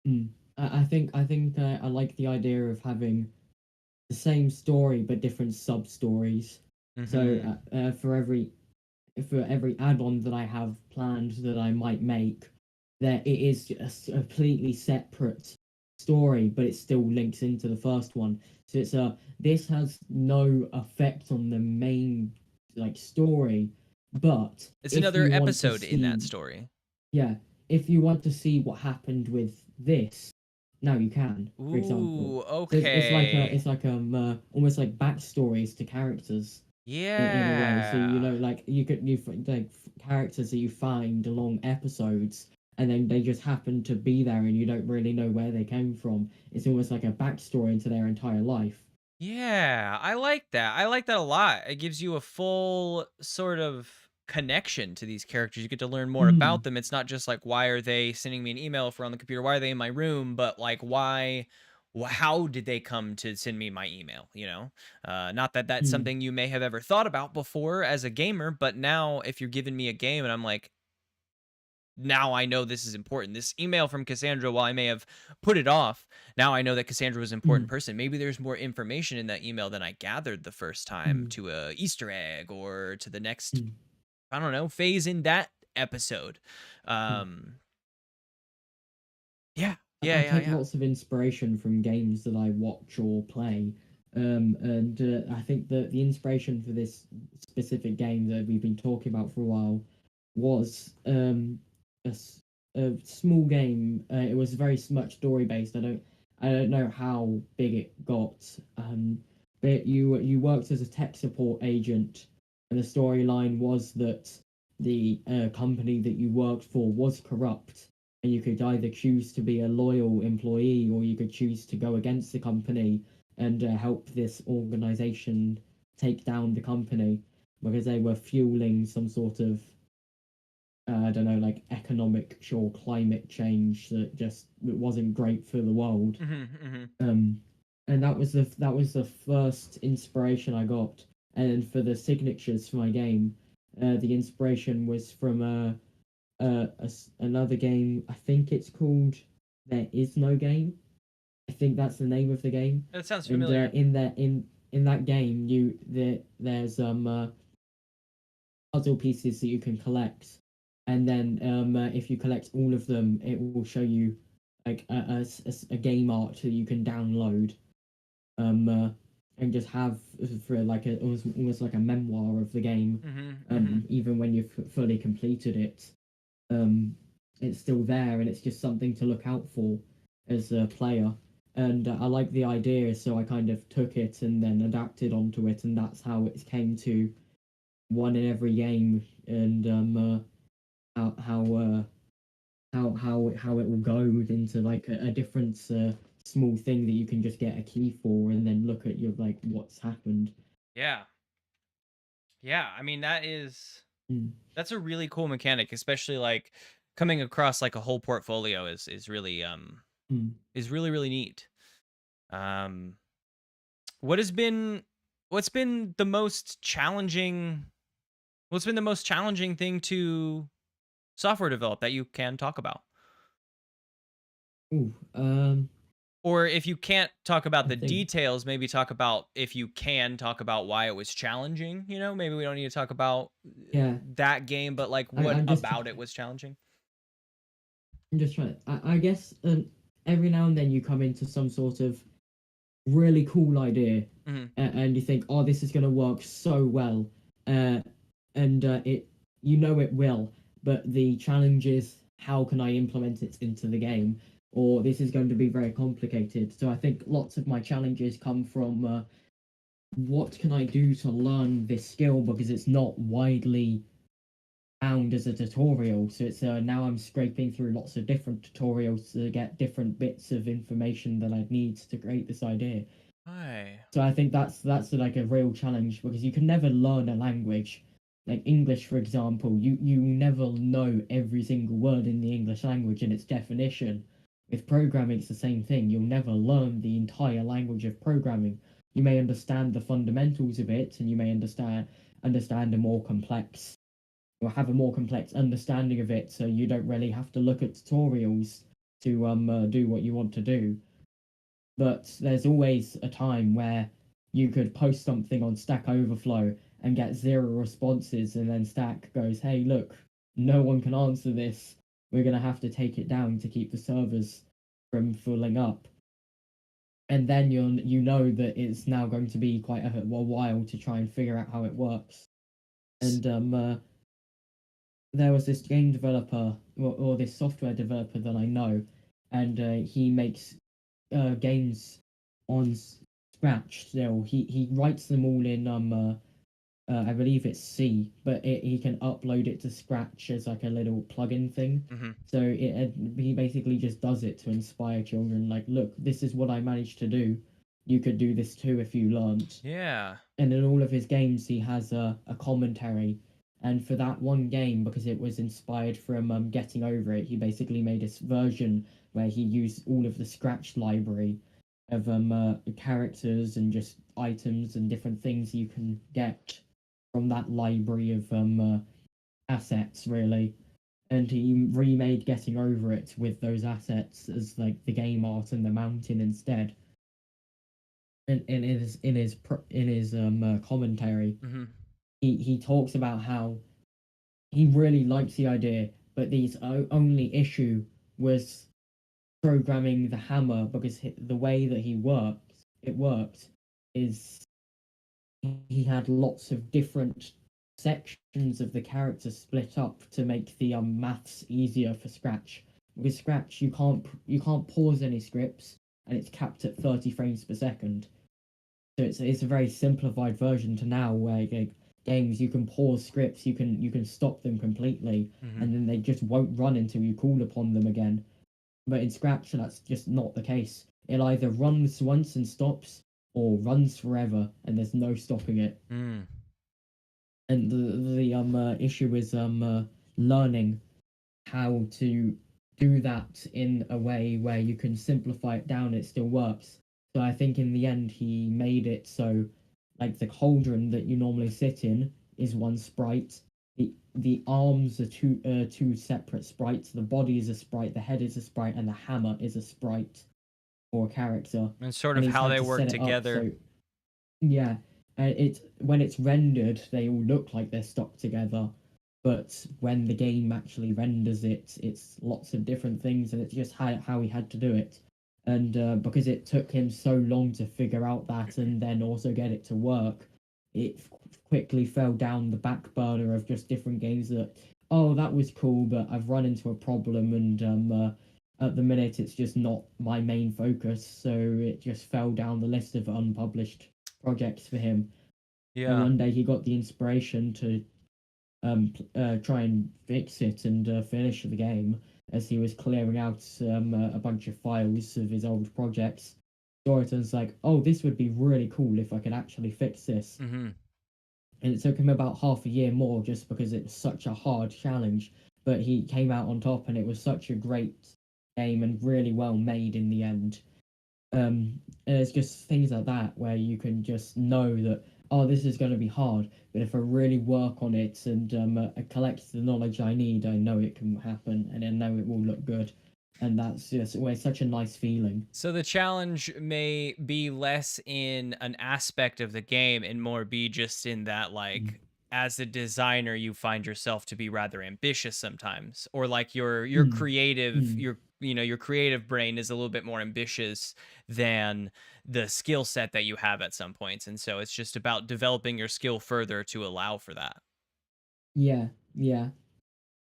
Mm. I think I like the idea of having the same story but different sub stories. So Hmm. for every add-on that I have planned that I might make, there it is a completely separate story, but it still links into the first one. So this has no effect on the main like story, but It's if another you want to episode in that see, story. yeah, if you want to see what happened with this, now you can, for example. Ooh, So okay. it's like almost like backstories to characters in a way. So Yeah. like like characters that you find along episodes, and then they just happen to be there, and you don't really know where they came from. It's almost like a backstory into their entire life. Yeah, I like that. I like that a lot. It gives you a full sort of connection to these characters. You get to learn more about Mm, them. It's not just like, why are they sending me an email if we're on the computer? Why are they in my room? But like, how did they come to send me my email? Not that that's mm, something you may have ever thought about before as a gamer, but now if you're giving me a game and I'm like, now I know this is important. This email from Cassandra, while I may have put it off, now I know that Cassandra was an important Mm, person. Maybe there's more information in that email than I gathered the first time, mm, to a Easter egg or to the next, mm, I don't know, phase in that episode. mm. Um, yeah, I yeah, yeah, take yeah. lots of inspiration from games that I watch or play. And I think that the inspiration for this specific game that we've been talking about for a while was a, a small game. It was very much story based. I don't know how big it got. But you worked as a tech support agent, and the storyline was that the company that you worked for was corrupt, and you could either choose to be a loyal employee or you could choose to go against the company and help this organization take down the company because they were fueling some sort of I don't know, like economic or climate change that just it wasn't great for the world. Mm-hmm, mm-hmm. Um, and that was the first inspiration I got. And for the signatures for my game, the inspiration was from another game. I think it's called There Is No Game. I think that's the name of the game. That sounds And familiar. in that game, there's puzzle pieces that you can collect, and then if you collect all of them, it will show you like a game art that you can download. Um, uh, and just have for like almost like a memoir of the game. Mm-hmm, mm-hmm. Even when you've fully completed it, um, it's still there, and it's just something to look out for as a player. And I like the idea, so I kind of took it and then adapted onto it, and that's how it came to one in every game, and how how uh, how it will go into like a different small thing that you can just get a key for, and then look at your like what's happened. Yeah, yeah. I mean, Mm, that's a really cool mechanic, especially like coming across like a whole portfolio mm. is really really neat. Um, what has been what's been the most challenging? What's been the most challenging thing to software develop that you can talk about? Ooh, Or if you can't talk about I the think details, maybe talk about, if you can talk about why it was challenging. Maybe we don't need to talk about yeah. that game, but like I, what I'm just about it was challenging. I'm just trying. I guess every now and then you come into some sort of really cool idea, Hmm. and you think, oh, this is going to work so well, uh, and it you know it will, but the challenge is how can I implement it into the game, or this is going to be very complicated. So I think lots of my challenges come from what can I do to learn this skill because it's not widely found as a tutorial. So it's now I'm scraping through lots of different tutorials to get different bits of information that I need to create this idea. Hi. So I think that's like a real challenge because you can never learn a language. Like English, for example, you never know every single word in the English language and its definition. With programming, it's the same thing. You'll never learn the entire language of programming. You may understand the fundamentals of it, and you may understand a more complex or have a more complex understanding of it. So you don't really have to look at tutorials to do what you want to do, but there's always a time where you could post something on Stack Overflow and get zero responses, and then Stack goes, "Hey, look, no one can answer this. We're gonna have to take it down to keep the servers from filling up." And then you know that it's now going to be quite a while to try and figure out how it works. And there was this game developer or this software developer that I know, and he makes games on Scratch still. He writes them all in I believe it's C, but he can upload it to Scratch as like a little plugin thing. Hmm. So he basically just does it to inspire children. Like, look, this is what I managed to do. You could do this too if you learned. Yeah. And in all of his games, he has a commentary. And for that one game, because it was inspired from Getting Over It, he basically made a version where he used all of the Scratch library of characters and just items and different things you can get from that library of assets, really. and he remade Getting Over It with those assets as like the game art and the mountain instead. And in his commentary, Hmm. he talks about how he really likes the idea, but the only issue was programming the hammer because the way that it worked is he had lots of different sections of the character split up to make the maths easier for Scratch. With Scratch, you can't pause any scripts, and it's capped at 30 frames per second. So it's a very simplified version to now where like, games you can pause scripts, you can stop them completely, Hmm. and then they just won't run until you call upon them again. But in Scratch, that's just not the case. It either runs once and stops, or runs forever, and there's no stopping it. Mm. And the issue is learning how to do that in a way where you can simplify it down. It still works. So I think in the end he made it so like the cauldron that you normally sit in is one sprite. The arms are two separate sprites. The body is a sprite. The head is a sprite, and the hammer is a sprite or a character. And sort And of he's how had they to work set it up together. so yeah, it when it's rendered, they all look like they're stuck together, but when the game actually renders it, it's lots of different things, and it's just how he had to do it. And because it took him so long to figure out that, and then also get it to work, it quickly fell down the back burner of just different games that, oh, that was cool, but I've run into a problem, and at the minute it's just not my main focus, so it just fell down the list of unpublished projects for him. And Yeah. one day he got the inspiration to try and fix it and finish the game as he was clearing out a bunch of files of his old projects. Dorothy's like, "Oh, this would be really cool if I could actually fix this." Hmm. And it took him about half a year more just because it was such a hard challenge. But he came out on top, and it was such a great game and really well made in the end. And it's just things like that where you can just know that, oh, this is going to be hard, but if I really work on it and collect the knowledge I need, I know it can happen, and I know it will look good. And that's just always such a nice feeling. So the challenge may be less in an aspect of the game and more be just in that, Mm. like, as a designer, you find yourself to be rather ambitious sometimes, or like your Mm. creative, Mm. your creative brain is a little bit more ambitious than the skill set that you have at some points, and so it's just about developing your skill further to allow for that. Yeah, yeah.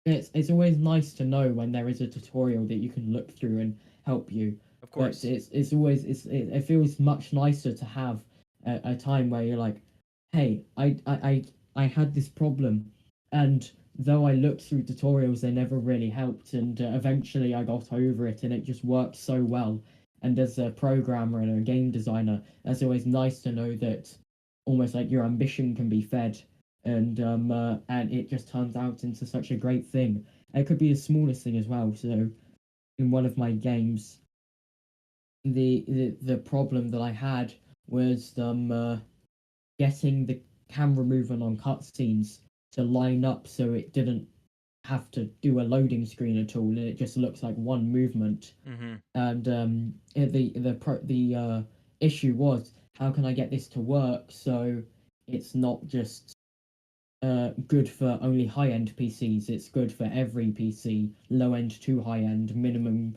It's always nice to know when there is a tutorial that you can look through and help you. Of But course. it's always it feels much nicer to have a time where you're like, hey, I had this problem, and though I looked through tutorials, they never really helped, and eventually I got over it, and it just worked so well. And as a programmer and a game designer, it's always nice to know that almost like your ambition can be fed, and it just turns out into such a great thing. It could be the smallest thing as well. So in one of my games, the problem that I had was getting the camera movement on cutscenes to line up so it didn't have to do a loading screen at all, and it just looks like one movement. Hmm. And the issue was, how can I get this to work so it's not just good for only high end PCs. It's good for every PC, low end to high end, minimum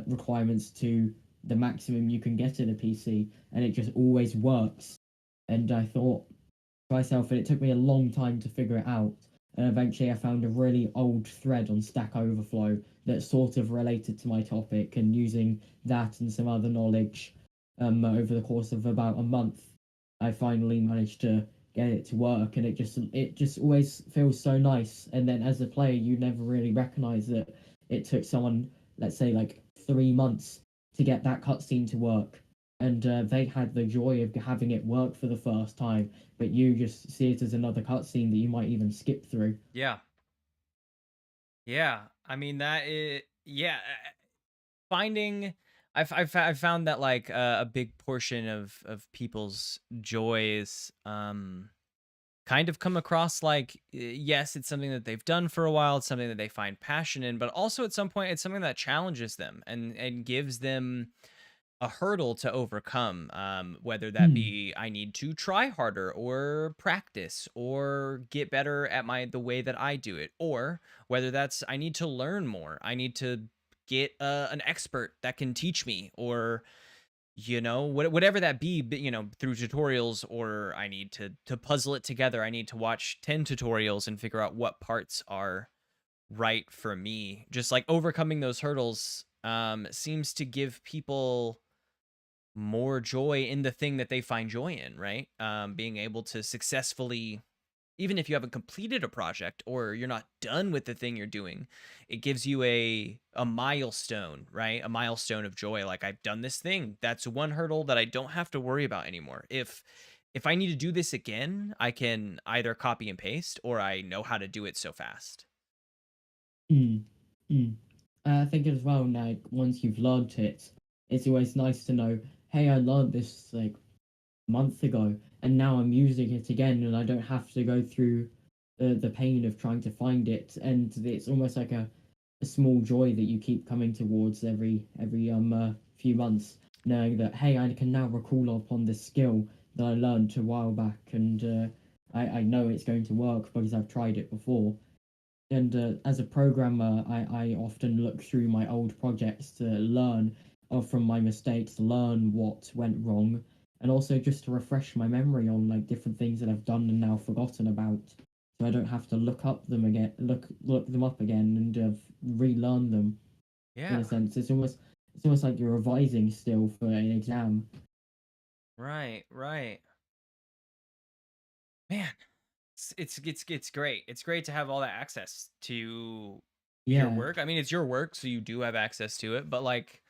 requirements to the maximum you can get in a PC, and it just always works. And I thought to myself, and it took me a long time to figure it out. And eventually, I found a really old thread on Stack Overflow that sort of related to my topic, and using that and some other knowledge over the course of about a month, I finally managed to get it to work, and it just always feels so nice. And then as a player, you never really recognize that it took someone, let's say, like 3 months to get that cutscene to work, and they had the joy of having it work for the first time, but you just see it as another cutscene that you might even skip through. Yeah. Yeah. I mean, that is, yeah. Finding I've found that, like, a big portion of people's joys, kind of come across like, yes, it's something that they've done for a while, it's something that they find passion in, but also at some point it's something that challenges them and gives them a hurdle to overcome, whether that Mm, be I need to try harder or practice or get better at the way that I do it, or whether that's I need to learn more, I need to get an expert that can teach me, or whatever that be, through tutorials, or I need to puzzle it together, I need to watch 10 tutorials and figure out what parts are right for me. Just like overcoming those hurdles seems to give people more joy in the thing that they find joy in, right? Being able to successfully, even if you haven't completed a project or you're not done with the thing you're doing, it gives you a milestone, right? A milestone of joy. Like, I've done this thing. That's one hurdle that I don't have to worry about anymore. If I need to do this again, I can either copy and paste, or I know how to do it so fast. mm, mm. I think as well, like once you've learned it, it's always nice to know, hey, I learned this like a month ago, and now I'm using it again, and I don't have to go through the pain of trying to find it. And it's almost like a small joy that you keep coming towards every few months, knowing that hey, I can now recall upon this skill that I learned a while back, and I know it's going to work because I've tried it before. And as a programmer, I often look through my old projects to learn from my mistakes, learn what went wrong, and also just to refresh my memory on like different things that I've done and now forgotten about, so I don't have to look them up again and relearn them. In Yeah, a sense, it's almost like you're revising still for an exam. right, right. Man, it's great. It's great to have all that access to your Yeah. work. I mean, it's your work, so you do have access to it, but like,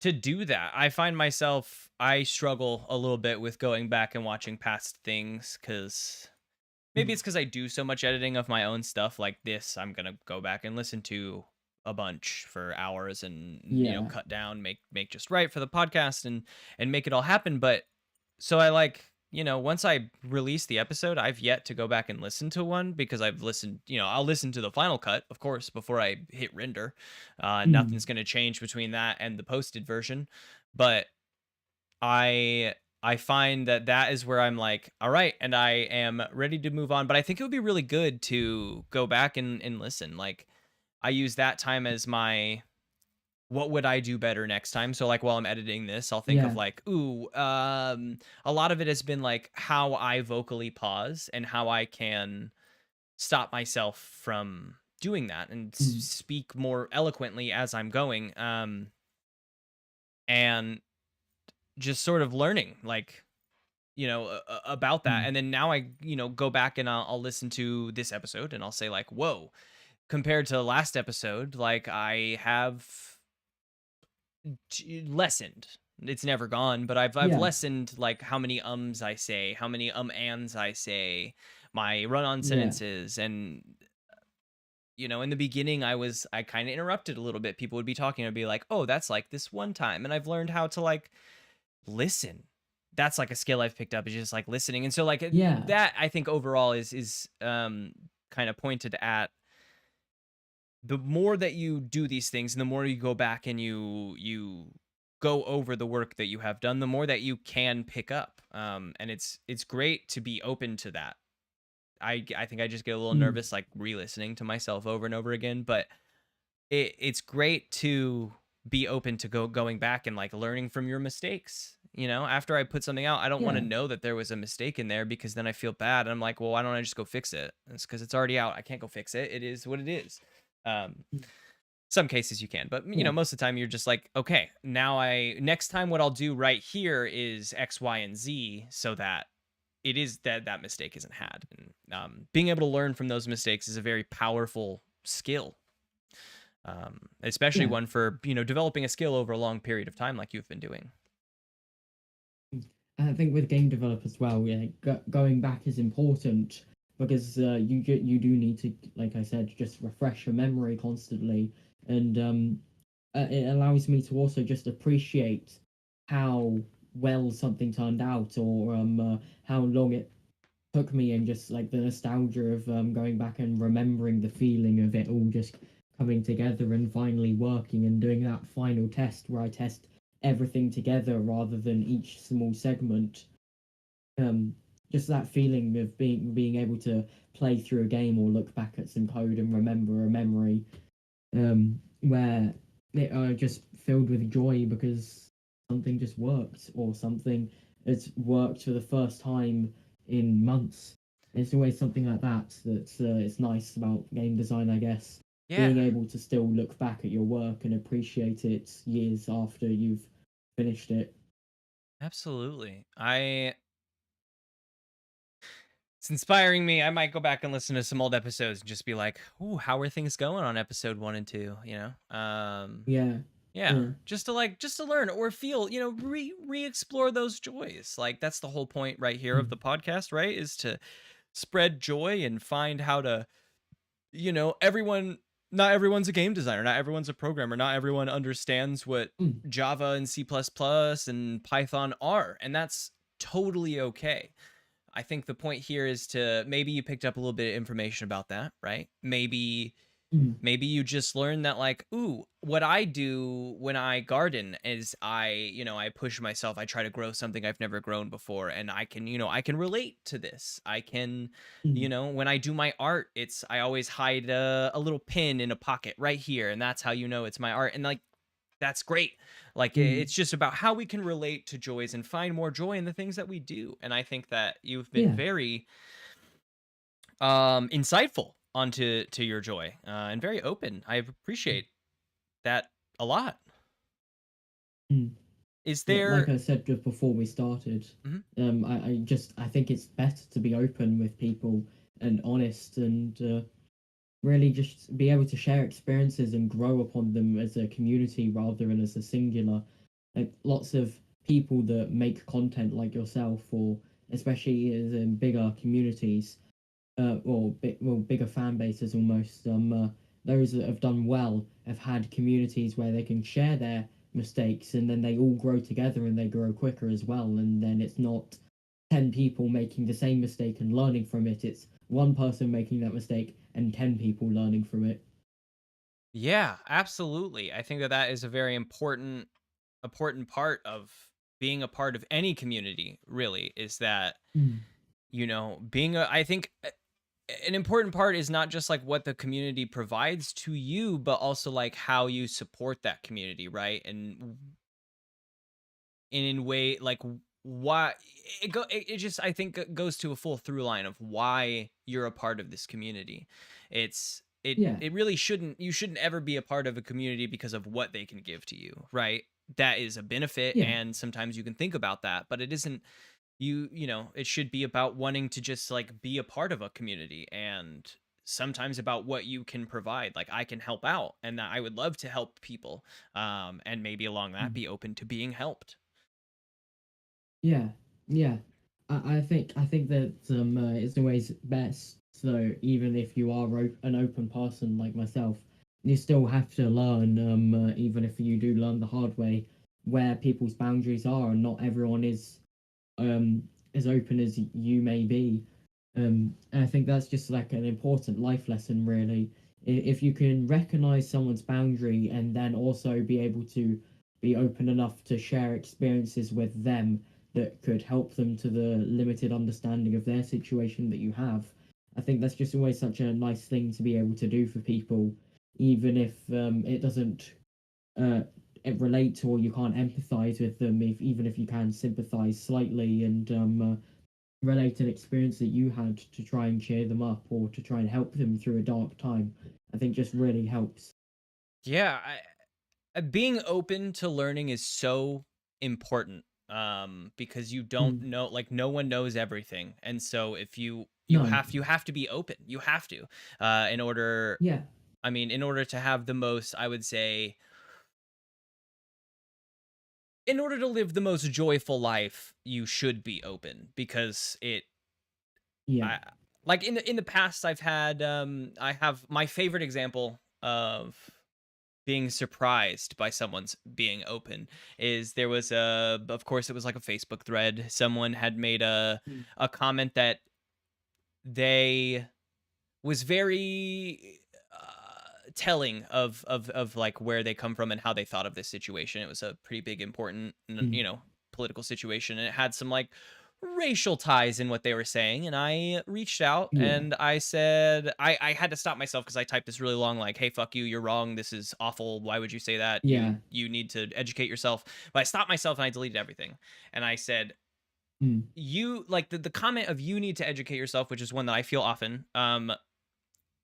to do that, I find myself I struggle a little bit with going back and watching past things, cuz maybe Mm. it's cuz I do so much editing of my own stuff like this. I'm going to go back and listen to a bunch for hours and Yeah. cut down, make just right for the podcast and make it all happen. But so I like, once I release the episode, I've yet to go back and listen to one, because I've listened, I'll listen to the final cut, of course, before I hit render. Mm. Nothing's going to change between that and the posted version. But I I find that that is where I'm like, all right, and I am ready to move on. But I think it would be really good to go back and listen. Like, I use that time as my, what would I do better next time? So like, while I'm editing this, I'll think of Yeah. like, ooh, a lot of it has been like how I vocally pause and how I can stop myself from doing that and Mm. speak more eloquently as I'm going. And just sort of learning, like, about that. Mm. And then now I, go back and I'll listen to this episode and I'll say like, whoa, compared to the last episode, like, I have lessened. It's never gone, but I've Yeah. lessened like how many ums I say, how many ands I say, my run-on Yeah. sentences. And in the beginning, I kind of interrupted a little bit. People would be talking, I'd be like, oh, that's like this one time. And I've learned how to like listen. That's like a skill I've picked up, is just like listening. And so like, Yeah. that I think overall is kind of pointed at, the more that you do these things and the more you go back and you go over the work that you have done, the more that you can pick up. And it's great to be open to that. I think I just get a little Mm. nervous like re-listening to myself over and over again, but it's great to be open to going back and like learning from your mistakes. After I put something out, I don't want to Yeah. know that there was a mistake in there, because then I feel bad. And I'm like, well, why don't I just go fix it? It's because it's already out. I can't go fix it. It is what it is. Um, Mm. some cases you can, but Yeah. most of the time you're just like, okay, now next time what I'll do right here is X, Y, and Z, so that it is that mistake isn't had. And being able to learn from those mistakes is a very powerful skill, especially Yeah. one for developing a skill over a long period of time, like you've been doing. And I think with game developers as well, yeah, going back is important because you do need to, like I said, just refresh your memory constantly, and it allows me to also just appreciate how well something turned out, or how long it took me, and just like the nostalgia of going back and remembering the feeling of it all just coming together and finally working and doing that final test where I test everything together rather than each small segment. um, just that feeling of being able to play through a game or look back at some code and remember a memory, where it just filled with joy because something just worked, or something has worked for the first time in months. It's always something like that that's it's nice about game design, I guess. Yeah, Being able to still look back at your work and appreciate it years after you've finished it. absolutely. It's inspiring me. I might go back and listen to some old episodes and just be like, "Ooh, how are things going on episode 1 and 2?" Yeah, Yeah, yeah. just to learn or feel, re-explore those joys. Like that's the whole point right here of Mm, the podcast, right? Is to spread joy and find how to, everyone not everyone's a game designer, not everyone's a programmer, not everyone understands what mm, Java and C++ plus plus and Python are, and that's totally okay. I think the point here is to maybe you picked up a little bit of information about that, right? mm, Maybe you just learned that, like, ooh, what I do when I garden is I push myself. I try to grow something I've never grown before, and I can relate to this. I can, mm, when I do my art, I always hide a little pin in a pocket right here, and that's how it's my art. And like that's great. Like mm. it's just about how we can relate to joys and find more joy in the things that we do. And I think that you've been Yeah. very insightful onto your joy, and very open. I Mm, appreciate that a lot. mm. Is Yeah, like there I said just before we started, Mhm. I think it's better to be open with people and honest, and really just be able to share experiences and grow upon them as a community rather than as a singular. Like lots of people that make content like yourself, or especially as in bigger communities, bigger fan bases almost. Those that have done well have had communities where they can share their mistakes, and then they all grow together and they grow quicker as well. And then it's not 10 people making the same mistake and learning from it, it's one person making that mistake and 10 people learning from it. Yeah, absolutely. I think that that is a very important part of being a part of any community, really, is that, Mm, being a I think an important part is not just like what the community provides to you, but also like how you support that community, right? And in way like why it just I think goes to a full through line of why you're a part of this community. yeah, It really shouldn't you shouldn't ever be a part of a community because of what they can give to you, right? That is a benefit, yeah, and sometimes you can think about that, but it isn't it should be about wanting to just like be a part of a community, and sometimes about what you can provide. Like I can help out, and that I would love to help people, and maybe along that mm, be open to being helped. yeah, yeah. I think that it's always best. So even if you are an open person like myself, you still have to learn. Even if you do learn the hard way, where people's boundaries are, and not everyone is um, as open as you may be. And I think that's just like an important life lesson, really. If you can recognize someone's boundary and then also be able to be open enough to share experiences with them that could help them to the limited understanding of their situation that you have, I think that's just always such a nice thing to be able to do for people, even if it doesn't uh, relate or you can't empathize with them, even if you can sympathize slightly and relate an experience that you had to try and cheer them up or to try and help them through a dark time, I think just really helps. Yeah, being open to learning is so important, because you don't Mm. know, like no one knows everything, and so if No, you have to be open, you have to, in order yeah, in order to have the most, I would say, in order to live the most joyful life, you should be open, because yeah, I like in the past I have my favorite example of being surprised by someone's being open is there was of course it was like a Facebook thread. Someone had made mm, a comment that they was very telling of like where they come from and how they thought of this situation. It was a pretty big, important, Mm. political situation, and it had some like racial ties in what they were saying. And I reached out Yeah. and I said, I had to stop myself because I typed this really long, like, "Hey, fuck you, you're wrong. This is awful. Why would you say that? You Yeah. you need to educate yourself." But I stopped myself and I deleted everything. And I said, Mm. you like the comment of "you need to educate yourself," which is one that I feel often.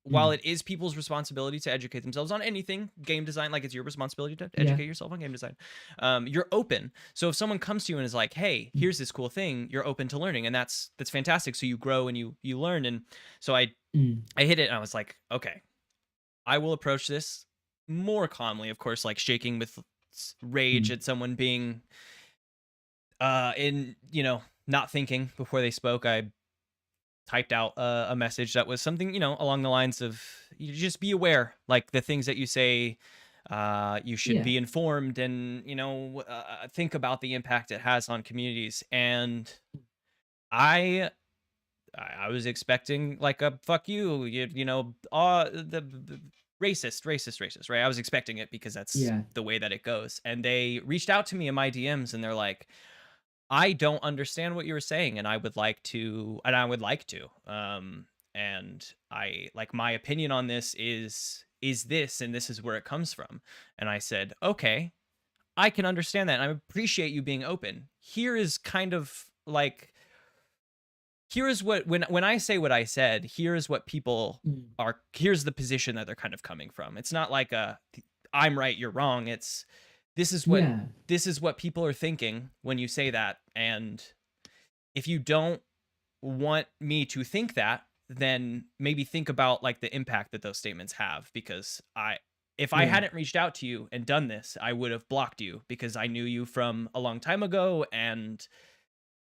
While Mm. it is people's responsibility to educate themselves on anything game design, like it's your responsibility to Yeah. educate yourself on game design, you're open. So if someone comes to you and is like, "Hey, Mm. here's this cool thing," you're open to learning, and that's fantastic. So you grow and you learn. And so Mm. I hit it and I was like, okay, I will approach this more calmly, of course, like shaking with rage Mm. at someone being in not thinking before they spoke. I typed out a message that was something, along the lines of, you just be aware, like the things that you say, you should Yeah. be informed, and think about the impact it has on communities. And i I was expecting like a "fuck you," the racist, right? I was expecting it because that's Yeah. the way that it goes. And they reached out to me in my DMs and they're like, "I don't understand what you were saying, and I would like to. And I like, my opinion on this is this, and this is where it comes from." And I said, "Okay, I can understand that. And I appreciate you being open. Here is kind of like, here is what, when I say what I said, here is what people Mm. are, here's the position that they're kind of coming from. It's not like a I'm right, you're wrong. It's this is what Yeah. this is what people are thinking when you say that. And if you don't want me to think that, then maybe think about like the impact that those statements have. Because if I Yeah. hadn't reached out to you and done this, I would have blocked you because I knew you from a long time ago. And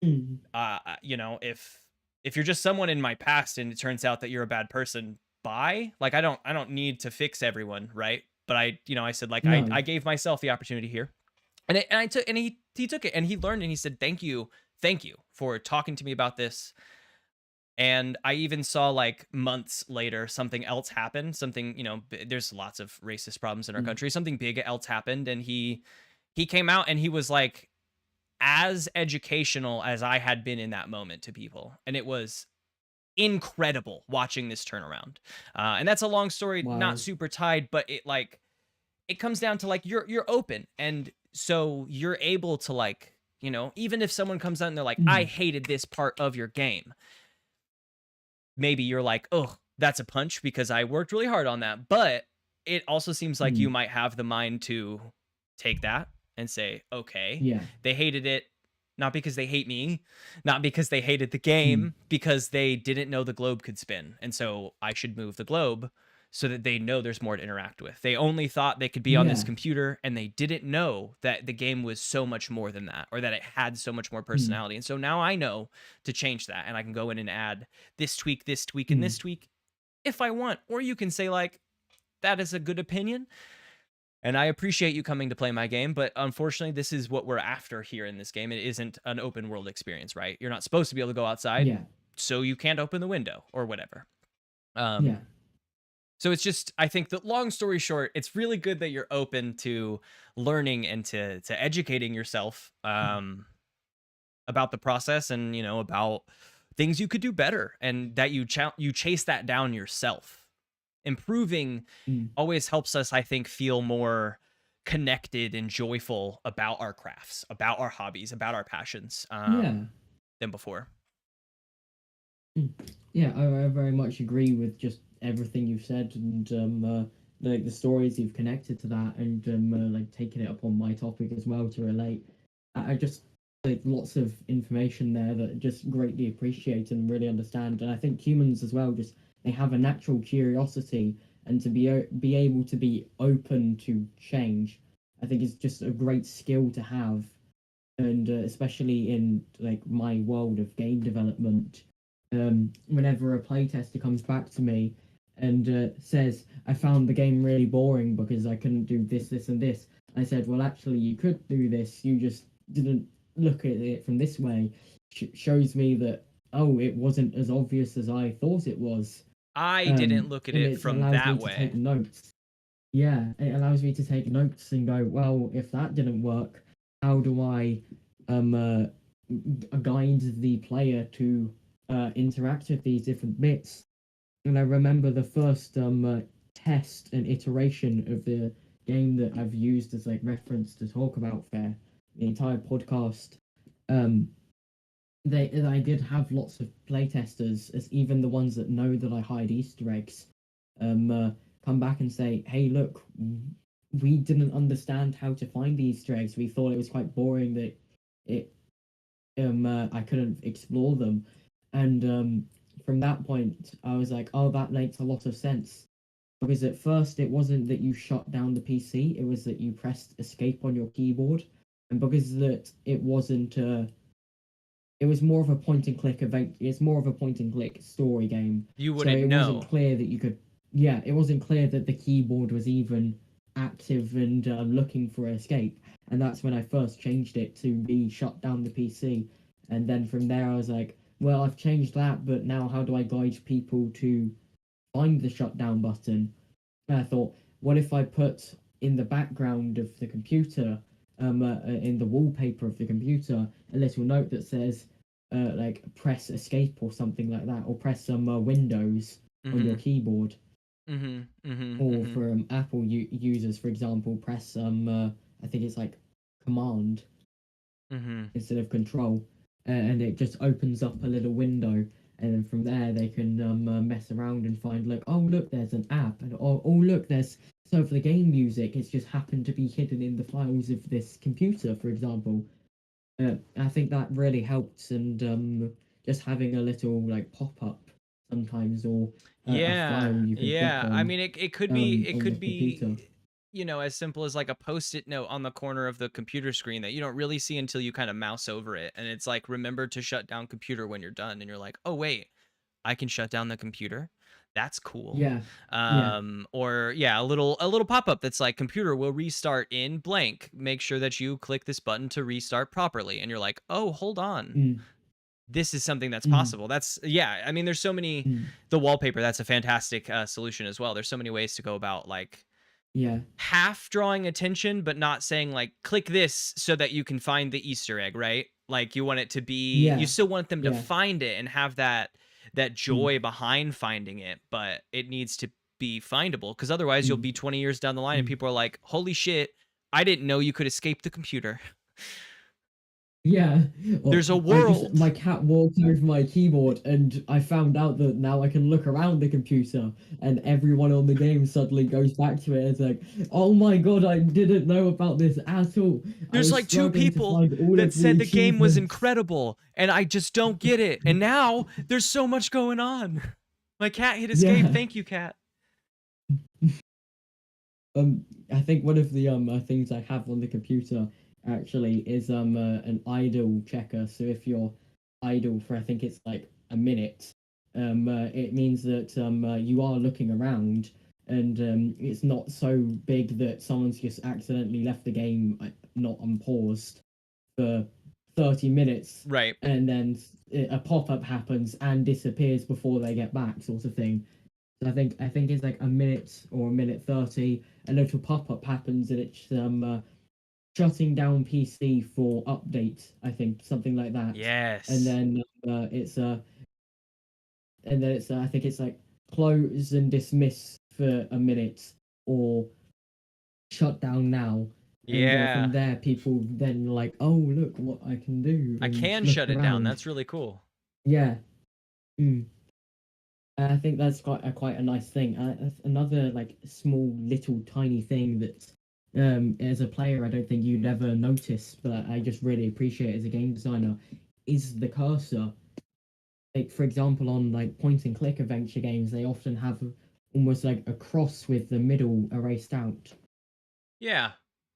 Mm. if you're just someone in my past and it turns out that you're a bad person, bye. Like, I don't need to fix everyone, right? But I said, like, No. I gave myself the opportunity here. And I took, and he took it and he learned, and he said, thank you for talking to me about this. And I even saw, like, months later, something else happened. Something, there's lots of racist problems in our Mm. country. Something big else happened, and he came out and he was like as educational as I had been in that moment to people. And it was incredible watching this turnaround. And that's a long story, not Wow. super tied, but it comes down to, like, you're open, and so you're able to, like, even if someone comes out and they're like, "I Mm. hated this part of your game," maybe you're like, "Oh, that's a punch because I worked really hard on that." But it also seems like you Mm. might have the mind to take that and say, "Okay, Yeah. they hated it not because they hate me, not because they hated the Mm. game, because they didn't know the globe could spin. And so I should move the globe so that they know there's more to interact with. They only thought they could be on this Yeah. computer, and they didn't know that the game was so much more than that, or that it had so much more Mm. personality. And so now I know to change that, and I can go in and add this tweak, and this Mm. tweak if I want. Or you can say, like, that is a good opinion, and I appreciate you coming to play my game, but unfortunately, this is what we're after here in this game. It isn't an open world experience, right? You're not supposed to be able to go outside, Yeah. so you can't open the window or whatever. Yeah. So it's just, I think that, long story short, it's really good that you're open to learning and to educating yourself Mm. about the process, and about things you could do better, and that you chase that down yourself. Improving Mm. always helps us, I think, feel more connected and joyful about our crafts, about our hobbies, about our passions, Yeah. than before. Mm. Yeah, I very much agree with just everything you've said, and like the stories you've connected to that, and like taking it upon my topic as well to relate. I just like lots of information there that I just greatly appreciate and really understand. And I think humans as well, just they have a natural curiosity, and to be able to be open to change, I think is just a great skill to have, and especially in like my world of game development, whenever a playtester comes back to me and says, "I found the game really boring because I couldn't do this, this, and this," I said, "Well, actually, you could do this. You just didn't look at it from this way." Shows me that oh, it wasn't as obvious as I thought it was. I didn't look at And it it from allows me that to take way. notes. Yeah, it allows me to take notes and go, well, if that didn't work, how do I um uh, guide the player to interact with these different bits? And I remember the first test and iteration of the game that I've used as like reference to talk about Fair, the entire podcast. Um, they I did have lots of playtesters, as even the ones that know that I hide Easter eggs, come back and say, "Hey, look, we didn't understand how to find the Easter eggs. We thought it was quite boring that it I couldn't explore them." And from that point, I was like, "Oh, that makes a lot of sense." Because at first it wasn't that you shut down the PC; it was that you pressed escape on your keyboard, and because that it wasn't it was more of a point and click event. It's more of a point and click story game. You So wouldn't it wasn't know. clear that you could. Yeah, it wasn't clear that the keyboard was even active and looking for escape. And that's when I first changed it to be shut down the PC. And then from there, I was like, well, I've changed that, but now how do I guide people to find the shutdown button? And I thought, what if I put in the background of the computer, in the wallpaper of the computer, a little note that says, like, press escape or something like that, or press some Windows on your Mhm. keyboard. Mhm. Mhm. Or Mhm. for Apple users, for example, press I think it's like command Mhm. instead of control, and it just opens up a little window. And then from there, they can mess around and find, like, oh, look, there's an app, and oh, look, there's so for the game music, it's just happened to be hidden in the files of this computer, for example. I think that really helps, and just having a little like pop up sometimes, or a Yeah. file you can click Yeah. I mean, it on the could computer. be as simple as like a post-it note on the corner of the computer screen that you don't really see until you kind of mouse over it, and it's like, remember to shut down computer when you're done, and you're like, "Oh wait, I can shut down the computer. That's cool." Yeah, yeah, Or yeah, a little pop-up that's like, computer will restart in blank. Make sure that you click this button to restart properly. And you're like, "Oh, hold on. mm, This is something that's mm, possible." That's yeah. I mean, there's so many. mm, The wallpaper, that's a fantastic solution as well. There's so many ways to go about like yeah, half drawing attention, but not saying like, click this so that you can find the Easter egg, right? Like, you want it to be, you yeah, still want them to yeah. find it and have that Mm. joy behind finding it, but it needs to be findable, because otherwise you'll Mm, be 20 years down the line and mm. people are like, holy shit, I didn't know you could escape the computer. Yeah, or There's a I just world. my cat walked over my keyboard and I found out that now I can look around the computer and everyone on the game suddenly goes back to it. It's like, oh my god, I didn't know about this at all. I There's was like two struggling to people find all that of the said the game was achievements. incredible and I just don't get it. And now there's so much going on. My cat hit escape. Yeah. Thank you, cat. I think one of the things I have on the computer actually is an idle checker. So if you're idle for, I think it's like a minute, it means that you are looking around, and it's not so big that someone's just accidentally left the game not unpaused for 30 minutes, Right. and then a pop-up happens and disappears before they get back, sort of thing. So I think it's like a minute or a minute 30. A little pop up happens and it's shutting down PC for update. I think something like that, and Yes. then it's and then it's I think it's like close and dismiss for a minute, or shut down now. And from Yeah. there, people then like, oh, look what I can do, I and can look shut it down. around. That's really cool. Yeah. Mm. I think that's quite a nice thing. Another like small little tiny thing that, as a player, I don't think you'd ever notice, but I just really appreciate as a game designer, is the cursor. Like for example, on like point and click adventure games, they often have almost like a cross with the middle erased out. Yeah.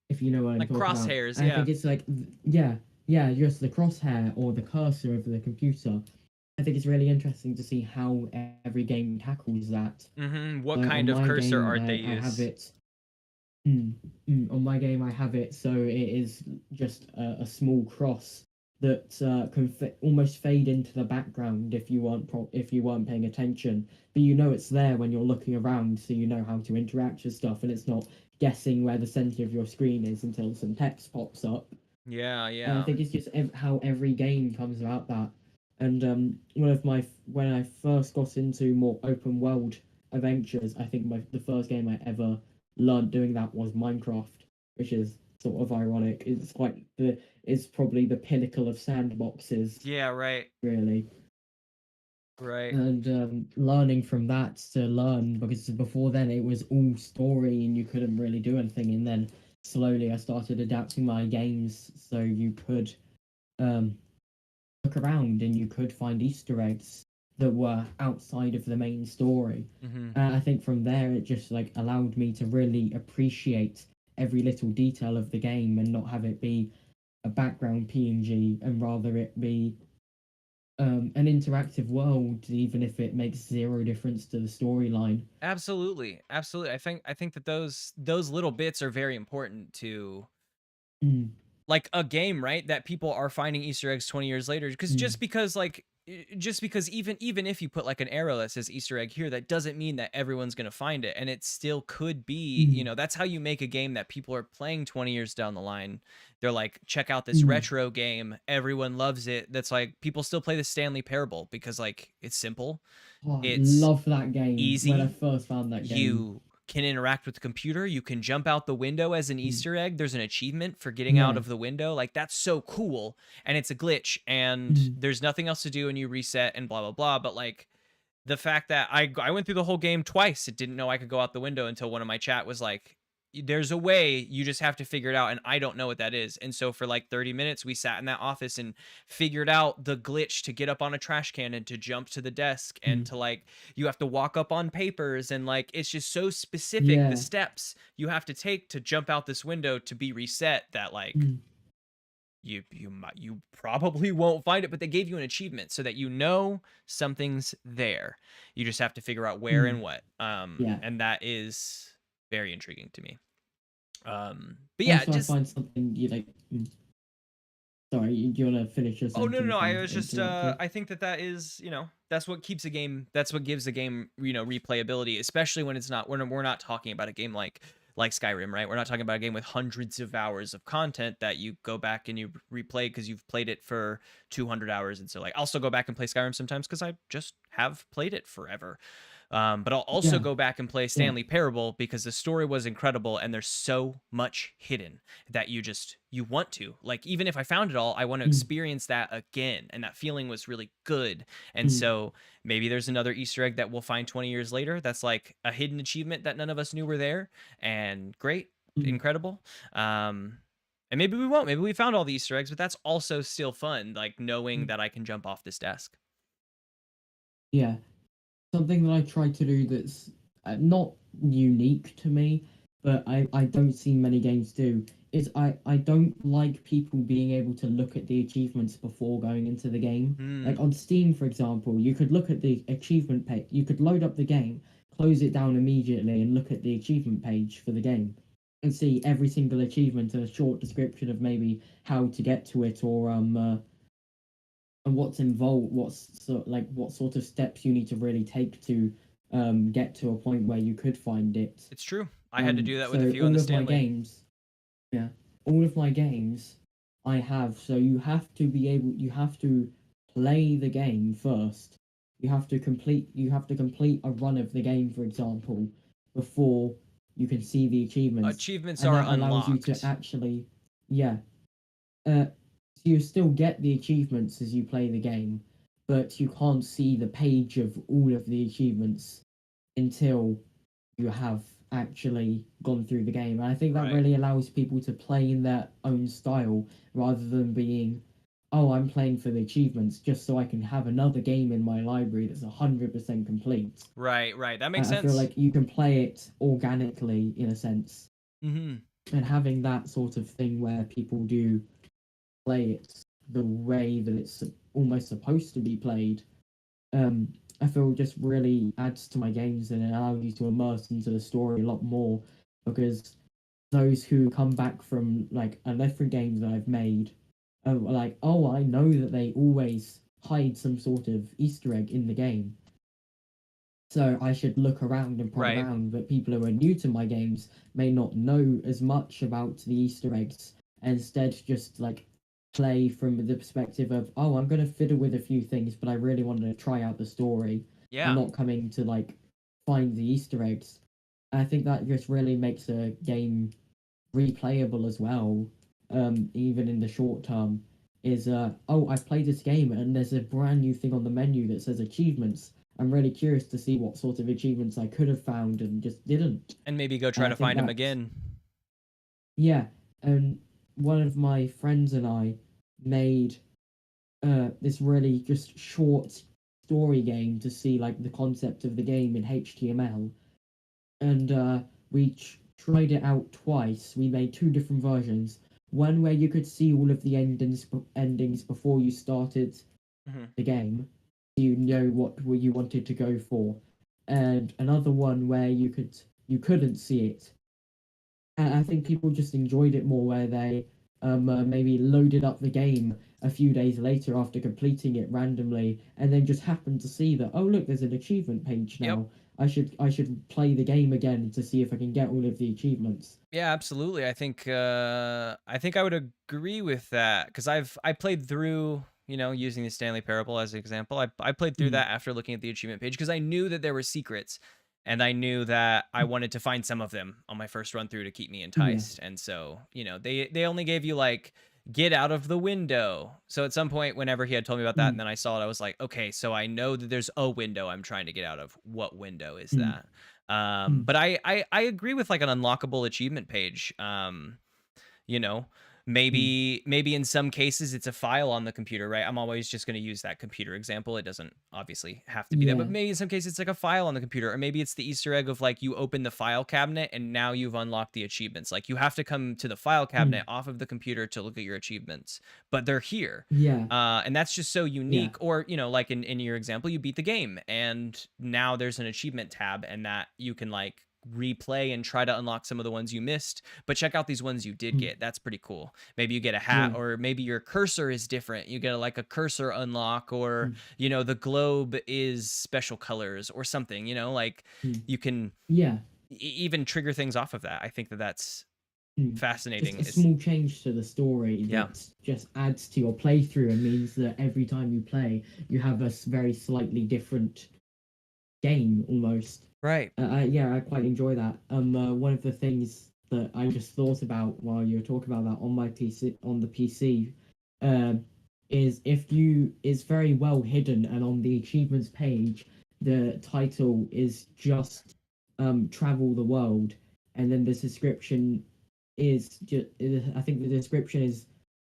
If you know what I'm Like talking about, crosshairs. and I Yeah. think it's like yeah, yeah, just the crosshair or the cursor of the computer. I think it's really interesting to see how every game tackles that. What On kind of my cursor game, art they I have use? it. On my game, I have it so it is just a small cross that can almost fade into the background if you weren't paying attention, but you know it's there when you're looking around, so you know how to interact with stuff, and it's not guessing where the center of your screen is until some text pops up. Yeah, And I yeah. think it's just how every game comes about that. And when I first got into more open world adventures, I think the first game I ever learned doing that was Minecraft, which is sort of ironic. It's probably the pinnacle of sandboxes, Yeah, right. really. Right. And learning from that to learn, because before then it was all story and you couldn't really do anything. And then slowly I started adapting my games so you could um, look around and you could find Easter eggs that were outside of the main story. Mhm. I think from there it just like allowed me to really appreciate every little detail of the game and not have it be a background PNG, and rather it be an interactive world, even if it makes zero difference to the storyline. Absolutely. Absolutely. I think that those little bits are very important to Mm, like a game, right? That people are finding Easter eggs 20 years later because mm, just because even if you put like an arrow that says Easter egg here, that doesn't mean that everyone's going to find it, and it still could be, mm, that's how you make a game that people are playing 20 years down the line. They're like, check out this mm. retro game, everyone loves it. That's like people still play the Stanley Parable because like it's simple, Oh, it's love that game when I easy, first found that game. you can interact with the computer, you can jump out the window as an Mm, Easter egg, there's an achievement for getting out yeah. of the window, like that's so cool, and it's a glitch and Mm, there's nothing else to do and you reset and blah blah blah. But like the fact that I went through the whole game twice. It didn't know I could go out the window until one of my chat was like, "There's a way. You just have to figure it out." And I don't know what that is. And so for like 30 minutes, we sat in that office and figured out the glitch to get up on a trash can and to jump to the desk and mm, to like you have to walk up on papers and like it's just so specific the yeah. steps you have to take to jump out this window to be reset that like Mm, you probably won't find it, but they gave you an achievement so that you know something's there. You just have to figure out where mm, and what. yeah. And that is very intriguing to me. But yeah, Also, I just find something you like. Sorry, do you want to finish your oh no no no. sentence I and was just interrupted? I think that that is that's what keeps a game. That's what gives a game replayability, especially when it's not when we're not talking about a game like Skyrim, right? We're not talking about a game with hundreds of hours of content that you go back and you replay because you've played it for 200 hours. And so like I'll still go back and play Skyrim sometimes because I just have played it forever. But I'll also Yeah, go back and play yeah. Stanley Parable because the story was incredible and there's so much hidden that you want to. Like even if I found it all, I want to Mm, experience that again, and that feeling was really good. And mm, so maybe there's another Easter egg that we'll find 20 years later that's like a hidden achievement that none of us knew were there, and great, mm, incredible. And maybe we won't. Maybe we found all the Easter eggs, but that's also still fun, like knowing mm. that I can jump off this desk. Yeah. Something that I try to do that's not unique to me, but I don't see many games do, is I don't like people being able to look at the achievements before going into the game. Like Hmm. on Steam, for example, you could look at the achievement page, you could load up the game, close it down immediately, and look at the achievement page for the game and see every single achievement and a short description of maybe how to get to it, or and what's involved, what sort of steps you need to really take to get to a point where you could find it. It's true. I had to do that with a So few on all the of my Stanley. games, yeah, all of my games I have. So you have to play the game first. You have to complete a run of the game, for example, before you can see the achievements, Achievements and are that allows you to unlocked. actually, yeah, so you still get the achievements as you play the game, but you can't see the page of all of the achievements until you have actually gone through the game. And I think that Right. really allows people to play in their own style rather than being, oh, I'm playing for the achievements just so I can have another game in my library that's 100% complete. Right, right. That makes I feel sense. like you can play it organically in a sense. Mhm. And having that sort of thing where people do play it the way that it's almost supposed to be played, um, I feel just really adds to my games and it allows you to immerse into the story a lot more. Because those who come back from like a different games that I've made, like, oh, I know that they always hide some sort of Easter egg in the game, so I should look around and prod Right. around. But people who are new to my games may not know as much about the Easter eggs, and instead just like play from the perspective of, oh, I'm going to fiddle with a few things, but I really want to try out the story. I'm Yeah. not coming to like find the Easter eggs. I think that just really makes a game replayable as well, even in the short term. Is oh, I've played this game and there's a brand new thing on the menu that says achievements. I'm really curious to see what sort of achievements I could have found and just didn't. And maybe go try I to think find him that's, again. yeah. And one of my friends and I made this really just short story game to see like the concept of the game in HTML, and we tried it out twice. We made two different versions. One where you could see all of the endings before you started Mm-hmm. the game, so you know what you wanted to go for, and another one where you couldn't see it. And I think people just enjoyed it more, where they maybe loaded up the game a few days later after completing it randomly, and then just happened to see that, oh look, there's an achievement page Yep. now. I should play the game again to see if I can get all of the achievements. Yeah, absolutely. I think I would agree with that because I played through, using the Stanley Parable as an example. I played through Mm, that after looking at the achievement page because I knew that there were secrets, and I knew that I mm, wanted to find some of them on my first run through to keep me yeah. enticed. And so, they only gave you like get out of the window. So at some point, whenever he had told me about that, and Mm, then I saw it, I was like, okay, so I know that there's a window I'm trying to get out of. What window is mm, that? mm, But I agree with like an unlockable achievement page. You know, mm. maybe in some cases it's a file on the computer, right? I'm always just going to use that computer example. It doesn't obviously have to be that, but Yeah. maybe in some cases it's like a file on the computer, or maybe it's the Easter egg of like you open the file cabinet and now you've unlocked the achievements. Like you have to come to the file Mm, cabinet off of the computer to look at your achievements, but they're here. yeah. And that's just so Yeah. unique. Or, like in your example, you beat the game and now there's an achievement tab and that you can like replay and try to unlock some of the ones you missed, but check out these ones you did Mm, get. That's pretty cool. Maybe you get a hat, yeah. or maybe your cursor is different. You get like a cursor unlock, or Mm, the globe is special colors or something. Like mm, you can yeah. even trigger things off of that. I think that that's Mm. Just fascinating. a It's small change to the story Yeah. that just adds to your playthrough and means that every time you play, you have a very slightly different game almost. Right. Yeah, I quite enjoy that. One of the things that I just thought about while you were talking about that on my PC, on the PC, um, is if you is very well hidden, and on the achievements page, the title is just travel the world, and then the description is just, I think the description is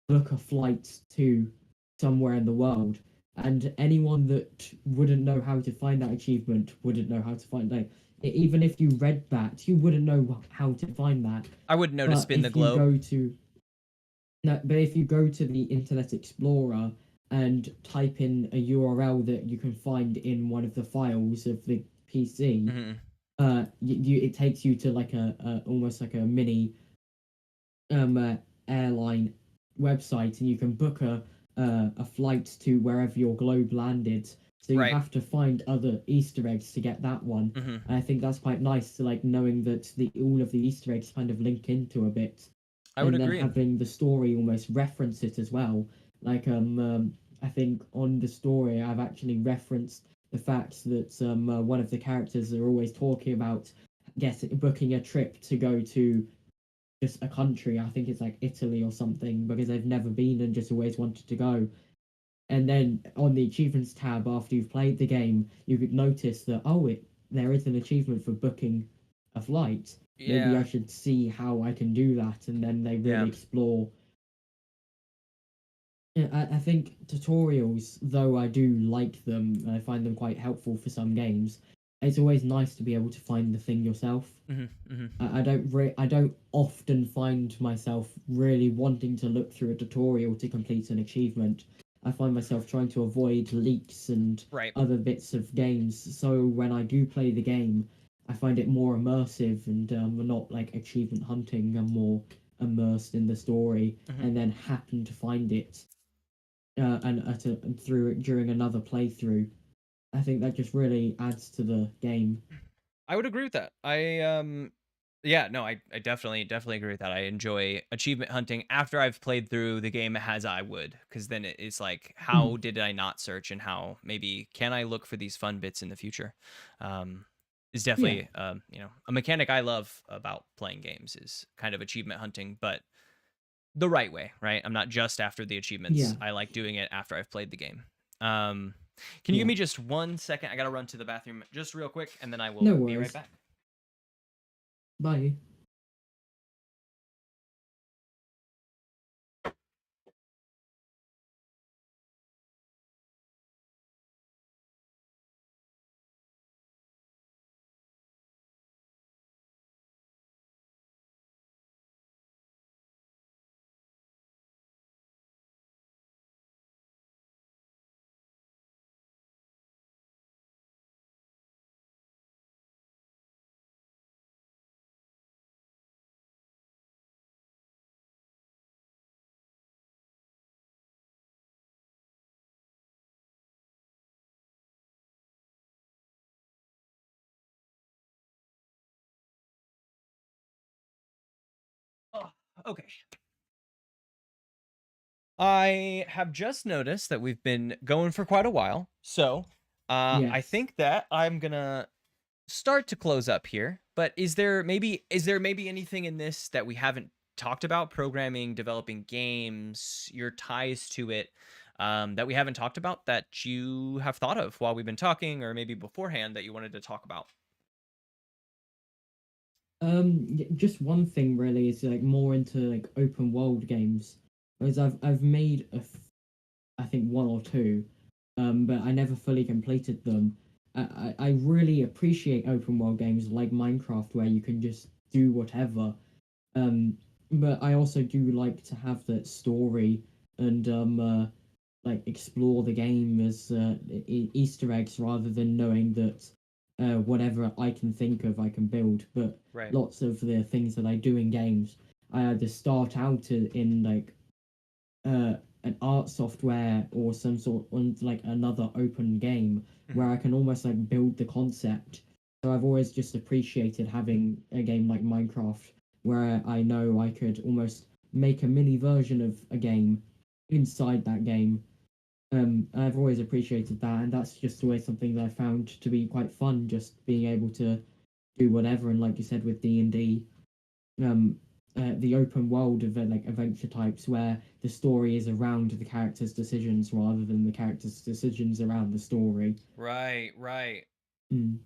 book a flight to somewhere in the world, and anyone that wouldn't know how to find that achievement wouldn't know how to find that. Even if you read that, you wouldn't know how to find that. I wouldn't know to But spin the if you globe. go to no, but if you go to the Internet Explorer and type in a URL that you can find in one of the files of the PC, Hmm. it takes you to like a almost like a mini airline website, and you can book a flight to wherever your globe landed. So you Right. have to find other Easter eggs to get that one. Hmm. And I think that's quite nice to like knowing that the all of the Easter eggs kind of link into a bit, I would and then agree. having the story almost reference it as well. Like I think on the story I've actually referenced the fact that one of the characters are always talking about booking a trip to go to just a country. I think it's like Italy or something, because they've never been and just always wanted to go. And then on the achievements tab, after you've played the game, you could notice that, oh, there is an achievement for booking a flight. Maybe I Yeah. should see how I can do that. And then they Yeah. really explore. Yeah, I think tutorials, though I do like them, and I find them quite helpful for some games, it's always nice to be able to find the thing yourself. Hmm. Hmm. I don't often find myself really wanting to look through a tutorial to complete an achievement. I find myself trying to avoid leaks and Right. other bits of games. So when I do play the game, I find it more immersive, and not like achievement hunting. I'm more immersed in the story Mhm. and then happen to find it and through it during another playthrough. I think that just really adds to the game. I would agree with that. Yeah, no, I definitely agree with that. I enjoy achievement hunting after I've played through the game as I would, because then it's like, how Mm, did I not search, and how maybe can I look for these fun bits in the future? Is yeah, definitely a mechanic I love about playing games is kind of achievement hunting, but the right way, right? I'm not just after the achievements. yeah, I like doing it after I've played the game. Um, can you give yeah. me just 1 second? I gotta run to the bathroom just real quick, and then I will No be right worries. back. Bye. Oh, okay. I have just noticed that we've been going for quite a while, so I Yes. think that I'm gonna start to close up here. But is there maybe anything in this that we haven't talked about? Programming, developing games, your ties to it, that we haven't talked about that you have thought of while we've been talking, or maybe beforehand that you wanted to talk about? Just one thing really is like more into like open world games, because I've made I think one or two, but I never fully completed them. I really appreciate open world games like Minecraft where you can just do whatever. Um, but I also do like to have that story and like explore the game as Easter eggs rather than knowing that whatever I can think of I can build. But Right. lots of the things that I do in games, I either start out in like uh, an art software or some sort on like another open game where Mhm. I can almost like build the concept. So I've always just appreciated having a game like Minecraft where I know I could almost make a mini version of a game inside that game. I've always appreciated that, and that's just always something that I found to be quite fun. Just being able to do whatever, and like you said with D&D, um, the open world of like adventure types where the story is around the characters' decisions rather than the characters' decisions around the story. Right, right. Mm,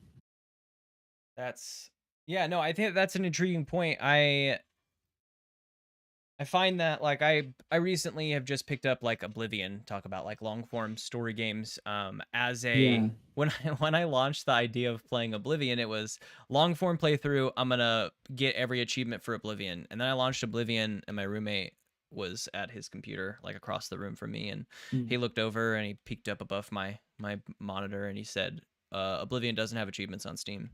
That's Yeah, no, I think that's an intriguing point. I find that like I recently have just picked up like Oblivion, talk about like long form story games as yeah. a when when I launched the idea of playing Oblivion, it was long form playthrough, I'm going to get every achievement for Oblivion. And then I launched Oblivion and my roommate was at his computer like across the room from me, and Mm, he looked over and he peeked up above my monitor and he said Oblivion doesn't have achievements on Steam.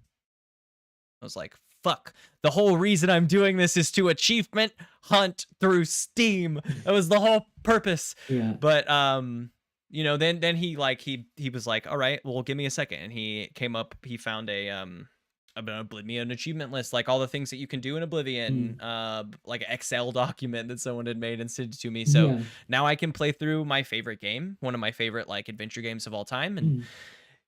I was like, fuck. The whole reason I'm doing this is to achievement hunt through Steam. That was the whole purpose. yeah. But then he was like, all right, well, give me a second. And he came up, he found an Oblivion achievement list, like all the things that you can do in Oblivion, Mm, like an Excel document that someone had made and sent it to me. So yeah. now I can play through my favorite game, one of my favorite like adventure games of all time, and Mm,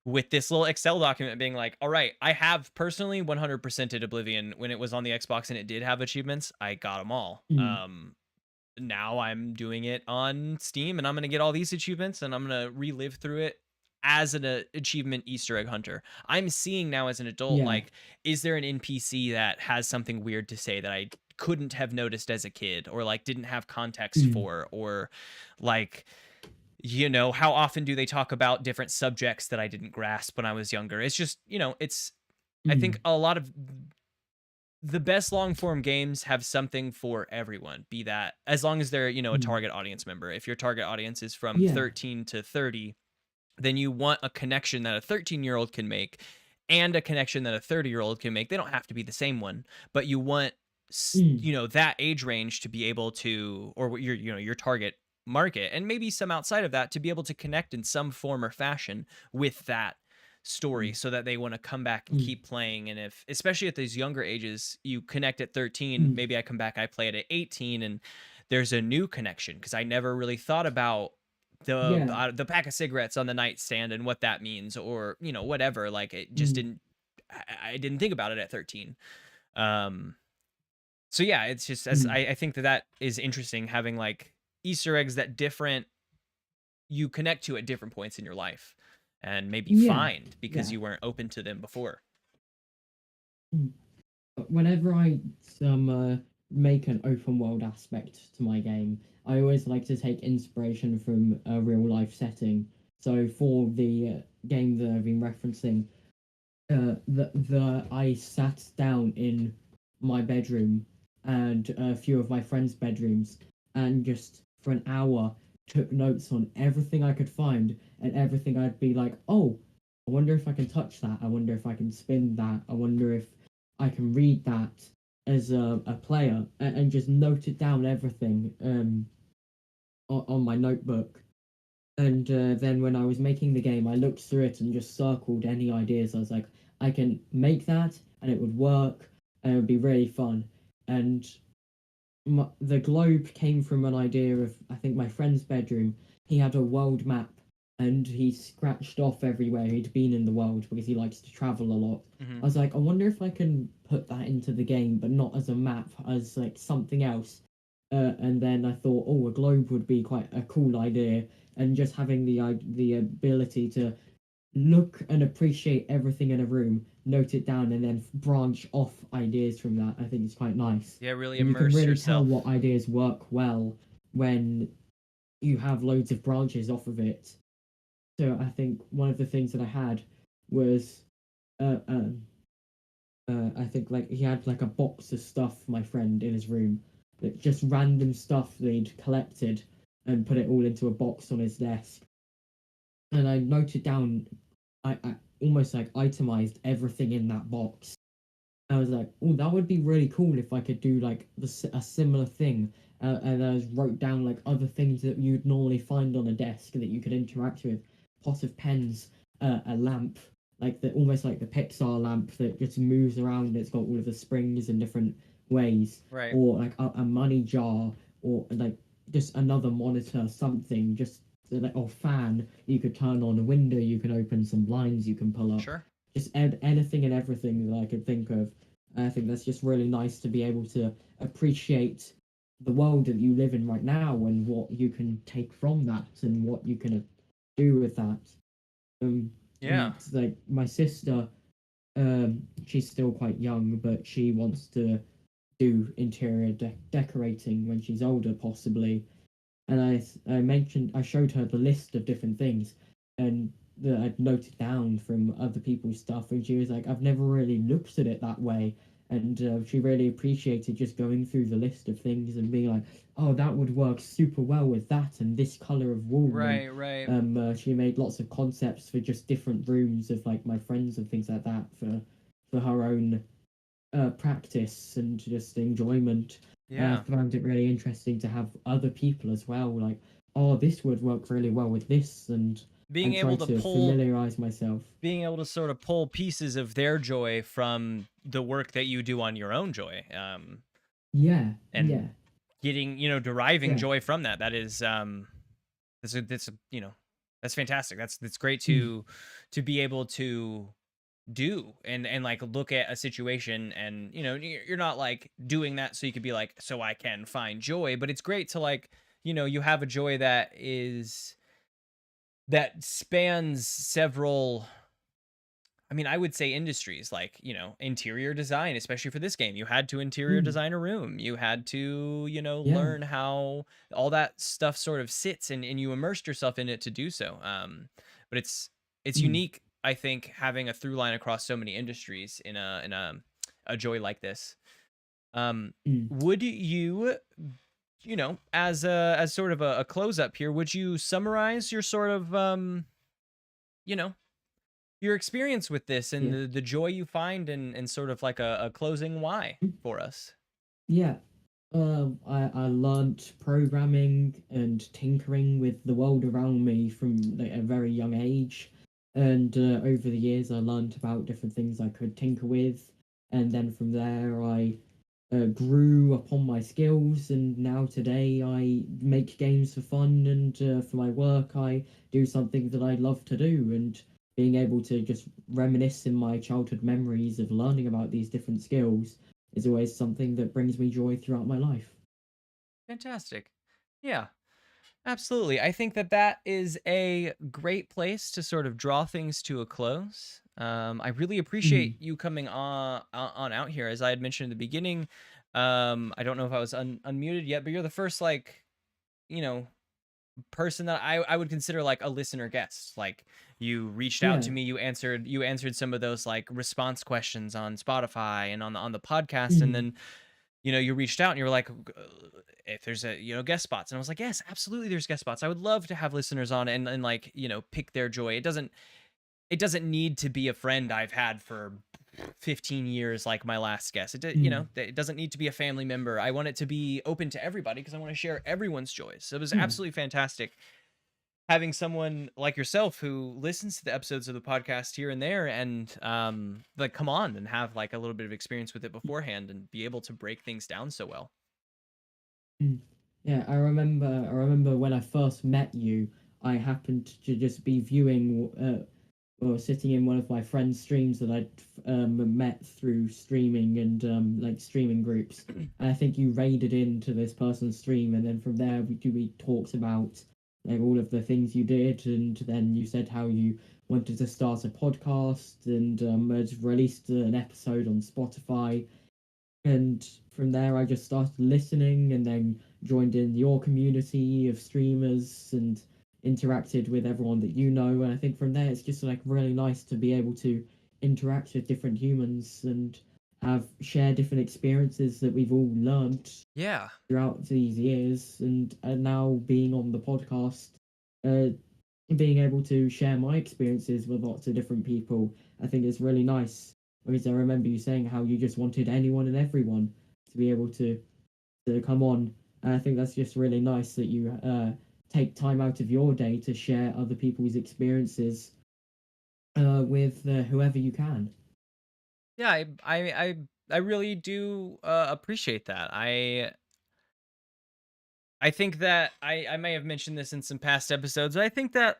with this little Excel document being like, all right, I have personally 100%ed Oblivion when it was on the Xbox and it did have achievements. I got them all. mm, Now I'm doing it on Steam and I'm going to get all these achievements and I'm going to relive through it as an achievement Easter egg hunter. I'm seeing now as an adult, yeah. like, is there an NPC that has something weird to say that I couldn't have noticed as a kid, or like didn't have context Mm, for, or like, how often do they talk about different subjects that I didn't grasp when I was younger? It's just, I think mm, a lot of the best long form games have something for everyone, be that as long as they're, a mm, target audience member. If your target audience is from yeah. 13 to 30, then you want a connection that a 13-year-old can make and a connection that a 30-year-old can make. They don't have to be the same one, but you want mm, you know, that age range to be able to, or what your, you know, your target market, and maybe some outside of that, to be able to connect in some form or fashion with that story, mm, so that they want to come back and mm, keep playing. And if, especially at these younger ages, you connect at 13, mm. maybe I come back, I play it at 18, and there's a new connection because I never really thought about Yeah. the pack of cigarettes on the nightstand and what that means, or, you know, whatever. Like, it just Mm, didn't, I didn't think about it at 13. um so yeah, it's just, as mm. I think that that is interesting, having like Easter eggs that different, you connect to at different points in your life, and maybe Yeah. find because Yeah. you weren't open to them before. Mm. Whenever I make an open world aspect to my game, I always like to take inspiration from a real life setting. So for the game that I've been referencing, the I sat down in my bedroom and a few of my friends' bedrooms and just for an hour took notes on everything I could find and everything. I'd be like, oh, I wonder if I can touch that. I wonder if I can spin that. I wonder if I can read that as a player, and just note it down everything on my notebook. And then when I was making the game, I looked through it and just circled any ideas. I was like, I can make that and it would work and it would be really fun. And the globe came from an idea of, I think, my friend's bedroom. He had a world map and he scratched off everywhere he'd been in the world because he likes to travel a lot. Hmm. I was like, I wonder if I can put that into the game, but not as a map, as like something else. And then I thought, oh, a globe would be quite a cool idea, and just having the ability to look and appreciate everything in a room, note it down, and then branch off ideas from that. I think it's quite nice, Yeah, really and you can immerse really tell what yourself. ideas work well when you have loads of branches off of it. So I think one of the things that I had was, uh, um, I think like he had like a box of stuff, my friend, in his room, that just random stuff they'd collected and put it all into a box on his desk. And I noted down, I almost like itemized everything in that box. I was like, oh, that would be really cool if I could do like a similar thing. And I wrote down like other things that you'd normally find on a desk that you could interact with: pot of pens, a lamp, like the almost like the Pixar lamp that just moves around. It's got all of the springs in different ways, Right. or like a money jar, or like just another monitor, something just like, or fan you could turn on, a window you can open, some blinds you can pull up, Sure. just anything and everything that I could think of. I think that's just really nice to be able to appreciate the world that you live in right now and what you can take from that and what you can do with that. Yeah. And like my sister, she's still quite young, but she wants to do interior decorating when she's older, possibly. And I mentioned, I showed her the list of different things and that I'd noted down from other people's stuff, and she was like, I've never really looked at it that way. And she really appreciated just going through the list of things and being like, oh, that would work super well with that and this color of wall. And Right, right. she made lots of concepts for just different rooms of like my friends and things like that for her own practice and just enjoyment. I Yeah. found it really interesting to have other people as well, like, oh, this would work really well with this, Being and try able to to pull, familiarize myself. being able to sort of pull pieces of their joy from the work that you do on your own joy. Yeah, And yeah, getting, you know, deriving yeah, joy from that. That is, that's a, you know, that's fantastic. That's great mm, to be able to do, and like look at a situation, and, you know, you're not like doing that so you could be like, so I can find joy, but it's great to like, you know, you have a joy that is, that spans several, I mean, I would say industries, like, you know, interior design, especially for this game. You had to interior mm, design a room. You had to, you know, yeah, learn how all that stuff sort of sits, and you immersed yourself in it to do so. But it's mm, unique, I think, having a through line across so many industries in a joy like this. mm, Would you, you know, as sort of a close up here, would you summarize your sort of you know, your experience with this, and yeah. the joy you find, and sort of like a closing why Mm. for us? Yeah. I learnt programming and tinkering with the world around me from like, a very young age. And over the years, I learnt about different things I could tinker with. And then from there, I grew upon my skills. And now today, I make games for fun. And for my work, I do something that I love to do. And being able to just reminisce in my childhood memories of learning about these different skills is always something that brings me joy throughout my life. Fantastic. Yeah. Absolutely. I think that that is a great place to sort of draw things to a close. I really appreciate Mm. you coming on out here. As I had mentioned in the beginning, I don't know if I was unmuted yet, but you're the first like you know person that I would consider like a listener guest. Like you reached out Yeah. to me, you answered some of those like response questions on Spotify and on the podcast, and Mm. then you reached out and you were like, if there's a, guest spots. And I was like, yes, absolutely. There's guest spots. I would love to have listeners on and like, pick their joy. It doesn't need to be a friend I've had for 15 years, like my last guest. Mm. It doesn't need to be a family member. I want it to be open to everybody because I want to share everyone's joys. So it was Yeah. absolutely fantastic having someone like yourself who listens to the episodes of the podcast here and there and like come on and have like a little bit of experience with it beforehand and be able to break things down so well. Mm. Yeah, I remember when I first met you, I happened to just be viewing or sitting in one of my friends' streams that I'd met through streaming and like streaming groups. And I think you raided into this person's stream, and then from there we talked about like all of the things you did, and then you said how you wanted to start a podcast and had released an episode on Spotify. And from there I just started listening and then joined in your community of streamers and interacted with everyone that you know. And I think from there it's just like really nice to be able to interact with different humans and have share different experiences that we've all learned Yeah. throughout these years. And now being on the podcast, uh, being able to share my experiences with lots of different people, I think is really nice. Because I remember you saying how you just wanted anyone and everyone to be able to come on. And I think that's just really nice that you take time out of your day to share other people's experiences with whoever you can. Yeah, I really do appreciate that. I think that I may have mentioned this in some past episodes. I think that,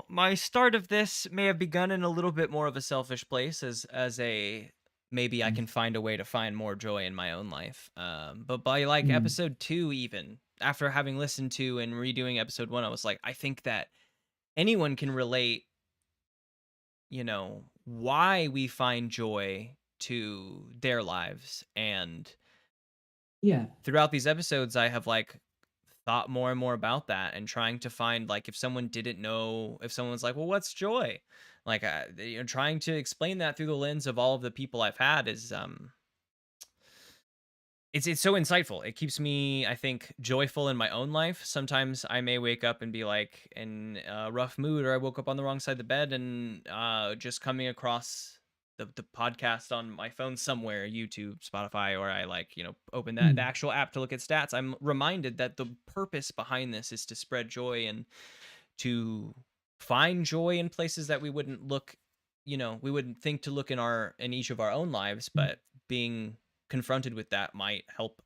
my start of this may have begun in a little bit more of a selfish place as a maybe I Mm. can find a way to find more joy in my own life. But by like Mm. episode 2 even, after having listened to and redoing episode 1, I was like, I think that anyone can relate, why we find joy to their lives. And Yeah. throughout these episodes, I have like thought more and more about that and trying to find like if someone didn't know, if someone's like, well, what's joy? Like, trying to explain that through the lens of all of the people I've had is, it's so insightful. It keeps me, I think, joyful in my own life. Sometimes I may wake up and be like in a rough mood, or I woke up on the wrong side of the bed, and just coming across the podcast on my phone somewhere, YouTube, Spotify, or I like, open that the Mm. actual app to look at stats. I'm reminded that the purpose behind this is to spread joy and to find joy in places that we wouldn't look, we wouldn't think to look in each of our own lives, Mm. but being confronted with that might help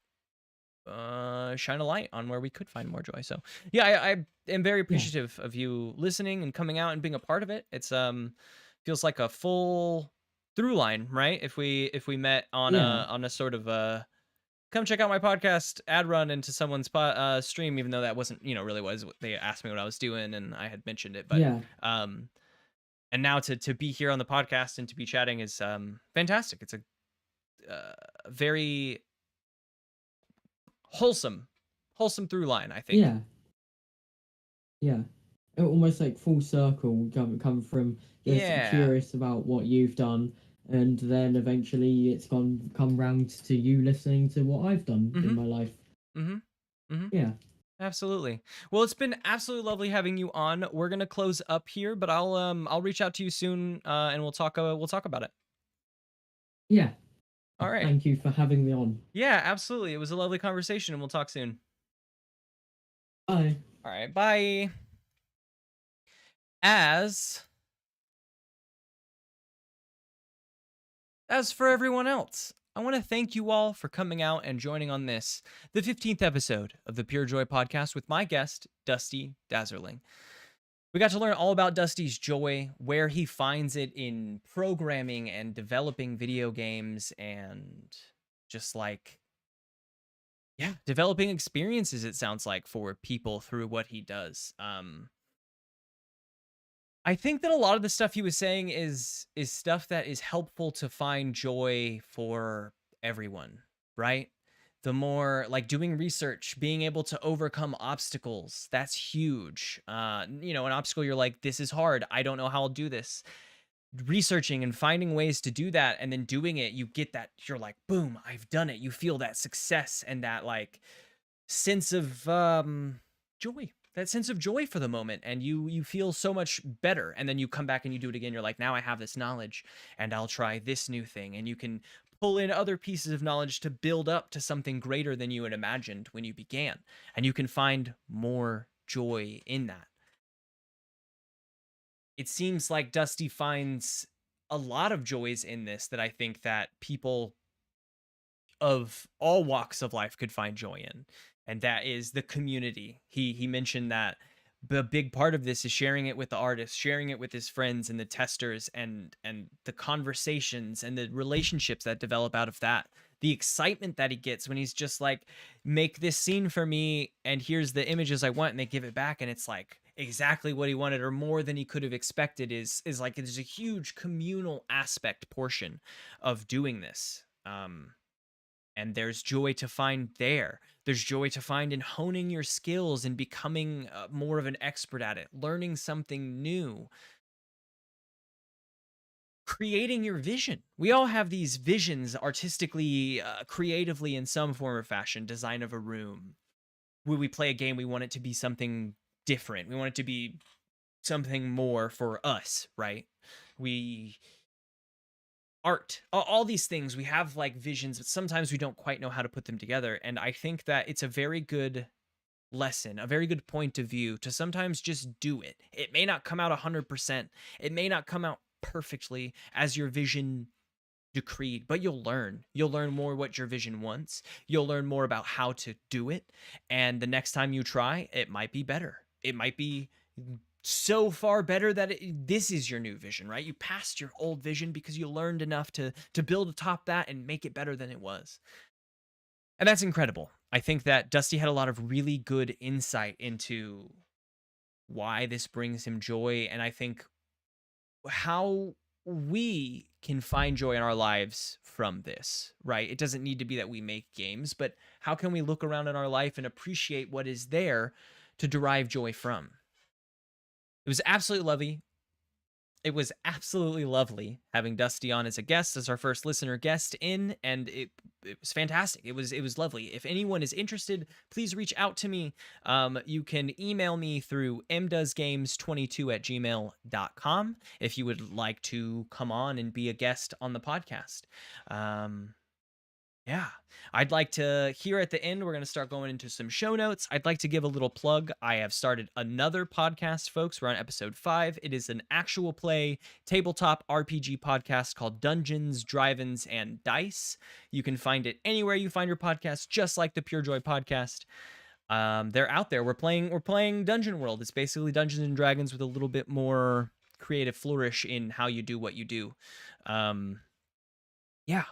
shine a light on where we could find more joy. So yeah, I am very Yeah. appreciative of you listening and coming out and being a part of it. It's feels like a full through line, right? If we met Yeah. on a sort of come check out my podcast ad run into someone's stream, even though that wasn't, really was what they asked me what I was doing and I had mentioned it. But Yeah. um and now to be here on the podcast and to be chatting is fantastic. It's a very wholesome wholesome through line, I think. Yeah. Yeah. Almost like full circle, come from just Yeah. curious about what you've done, and then eventually it's gone come round to you listening to what I've done in Mhm. my life. Mhm. Mhm. Yeah. Absolutely. Well, it's been absolutely lovely having you on. We're gonna close up here, but I'll reach out to you soon, and we'll talk about it. Yeah. All right. Thank you for having me on. Yeah, absolutely. It was a lovely conversation, and we'll talk soon. Bye. All right. Bye. As As for everyone else, I want to thank you all for coming out and joining on this, the 15th episode of the PureJoy podcast with my guest, Dusty Dazerling. We got to learn all about Dusty's joy, where he finds it in programming and developing video games, and just like, yeah, developing experiences, it sounds like, for people through what he does. I think that a lot of the stuff he was saying is stuff that is helpful to find joy for everyone, right? The more like doing research, being able to overcome obstacles, that's huge. An obstacle you're like, this is hard. I don't know how I'll do this. Researching and finding ways to do that and then doing it, you get that you're like, boom, I've done it. You feel that success and that like sense of joy, that sense of joy for the moment, and you feel so much better, and then you come back and you do it again. You're like, now I have this knowledge and I'll try this new thing, and you can pull in other pieces of knowledge to build up to something greater than you had imagined when you began, and you can find more joy in that. It seems like Dusty finds a lot of joys in this that I think that people of all walks of life could find joy in, and that is the community. He mentioned that the big part of this is sharing it with the artist, sharing it with his friends and the testers, and the conversations and the relationships that develop out of that. The excitement that he gets when he's just like, make this scene for me and here's the images I want, and they give it back and it's like exactly what he wanted or more than he could have expected. Is like there's a huge communal aspect portion of doing this. And there's joy to find there. There's joy to find in honing your skills and becoming more of an expert at it, learning something new, creating your vision. We all have these visions artistically, creatively in some form or fashion. Design of a room. When we play a game, we want it to be something different. We want it to be something more for us, right? We art, all these things, we have like visions, but sometimes we don't quite know how to put them together. And I think that it's a very good lesson, a very good point of view to sometimes just do it. It may not come out 100%. It may not come out perfectly as your vision decreed, but you'll learn. You'll learn more what your vision wants. You'll learn more about how to do it. And the next time you try, it might be better. It might be so far better that this is your new vision, right? You passed your old vision because you learned enough to build atop that and make it better than it was. And that's incredible. I think that Dusty had a lot of really good insight into why this brings him joy, and I think how we can find joy in our lives from this, right? It doesn't need to be that we make games, but how can we look around in our life and appreciate what is there to derive joy from? It was absolutely lovely. It was absolutely lovely having Dusty on as a guest, as our first listener guest in, and it was fantastic. It was lovely. If anyone is interested, please reach out to me. You can email me through mdoesgames22@gmail.com if you would like to come on and be a guest on the podcast. Yeah, I'd like to, here at the end, we're going to start going into some show notes. I'd like to give a little plug. I have started another podcast, folks. We're on episode 5. It is an actual play tabletop RPG podcast called Dungeons, Drive-Ins, and Dice. You can find it anywhere you find your podcast, just like the PureJoy podcast. They're out there. We're playing Dungeon World. It's basically Dungeons and Dragons with a little bit more creative flourish in how you do what you do. Yeah.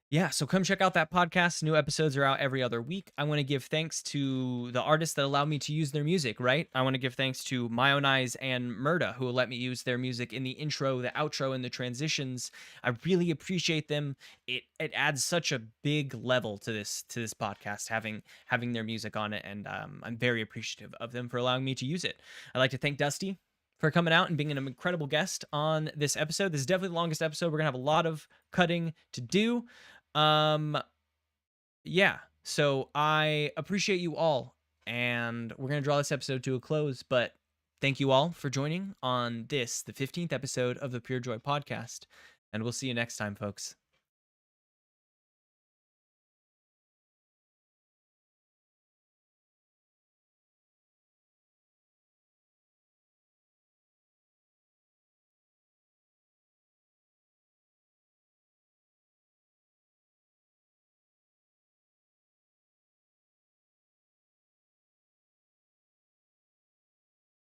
Yeah, so come check out that podcast. New episodes are out every other week. I want to give thanks to the artists that allow me to use their music, right? I want to give thanks to Mayonnaise and Murda, who will let me use their music in the intro, the outro, and the transitions. I really appreciate them. It adds such a big level to this podcast, having their music on it, and I'm very appreciative of them for allowing me to use it. I'd like to thank Dusty for coming out and being an incredible guest on this episode. This is definitely the longest episode. We're gonna have a lot of cutting to do. Yeah, so I appreciate you all, and we're going to draw this episode to a close, but thank you all for joining on this, the 15th episode of the PureJoy podcast, and we'll see you next time, folks.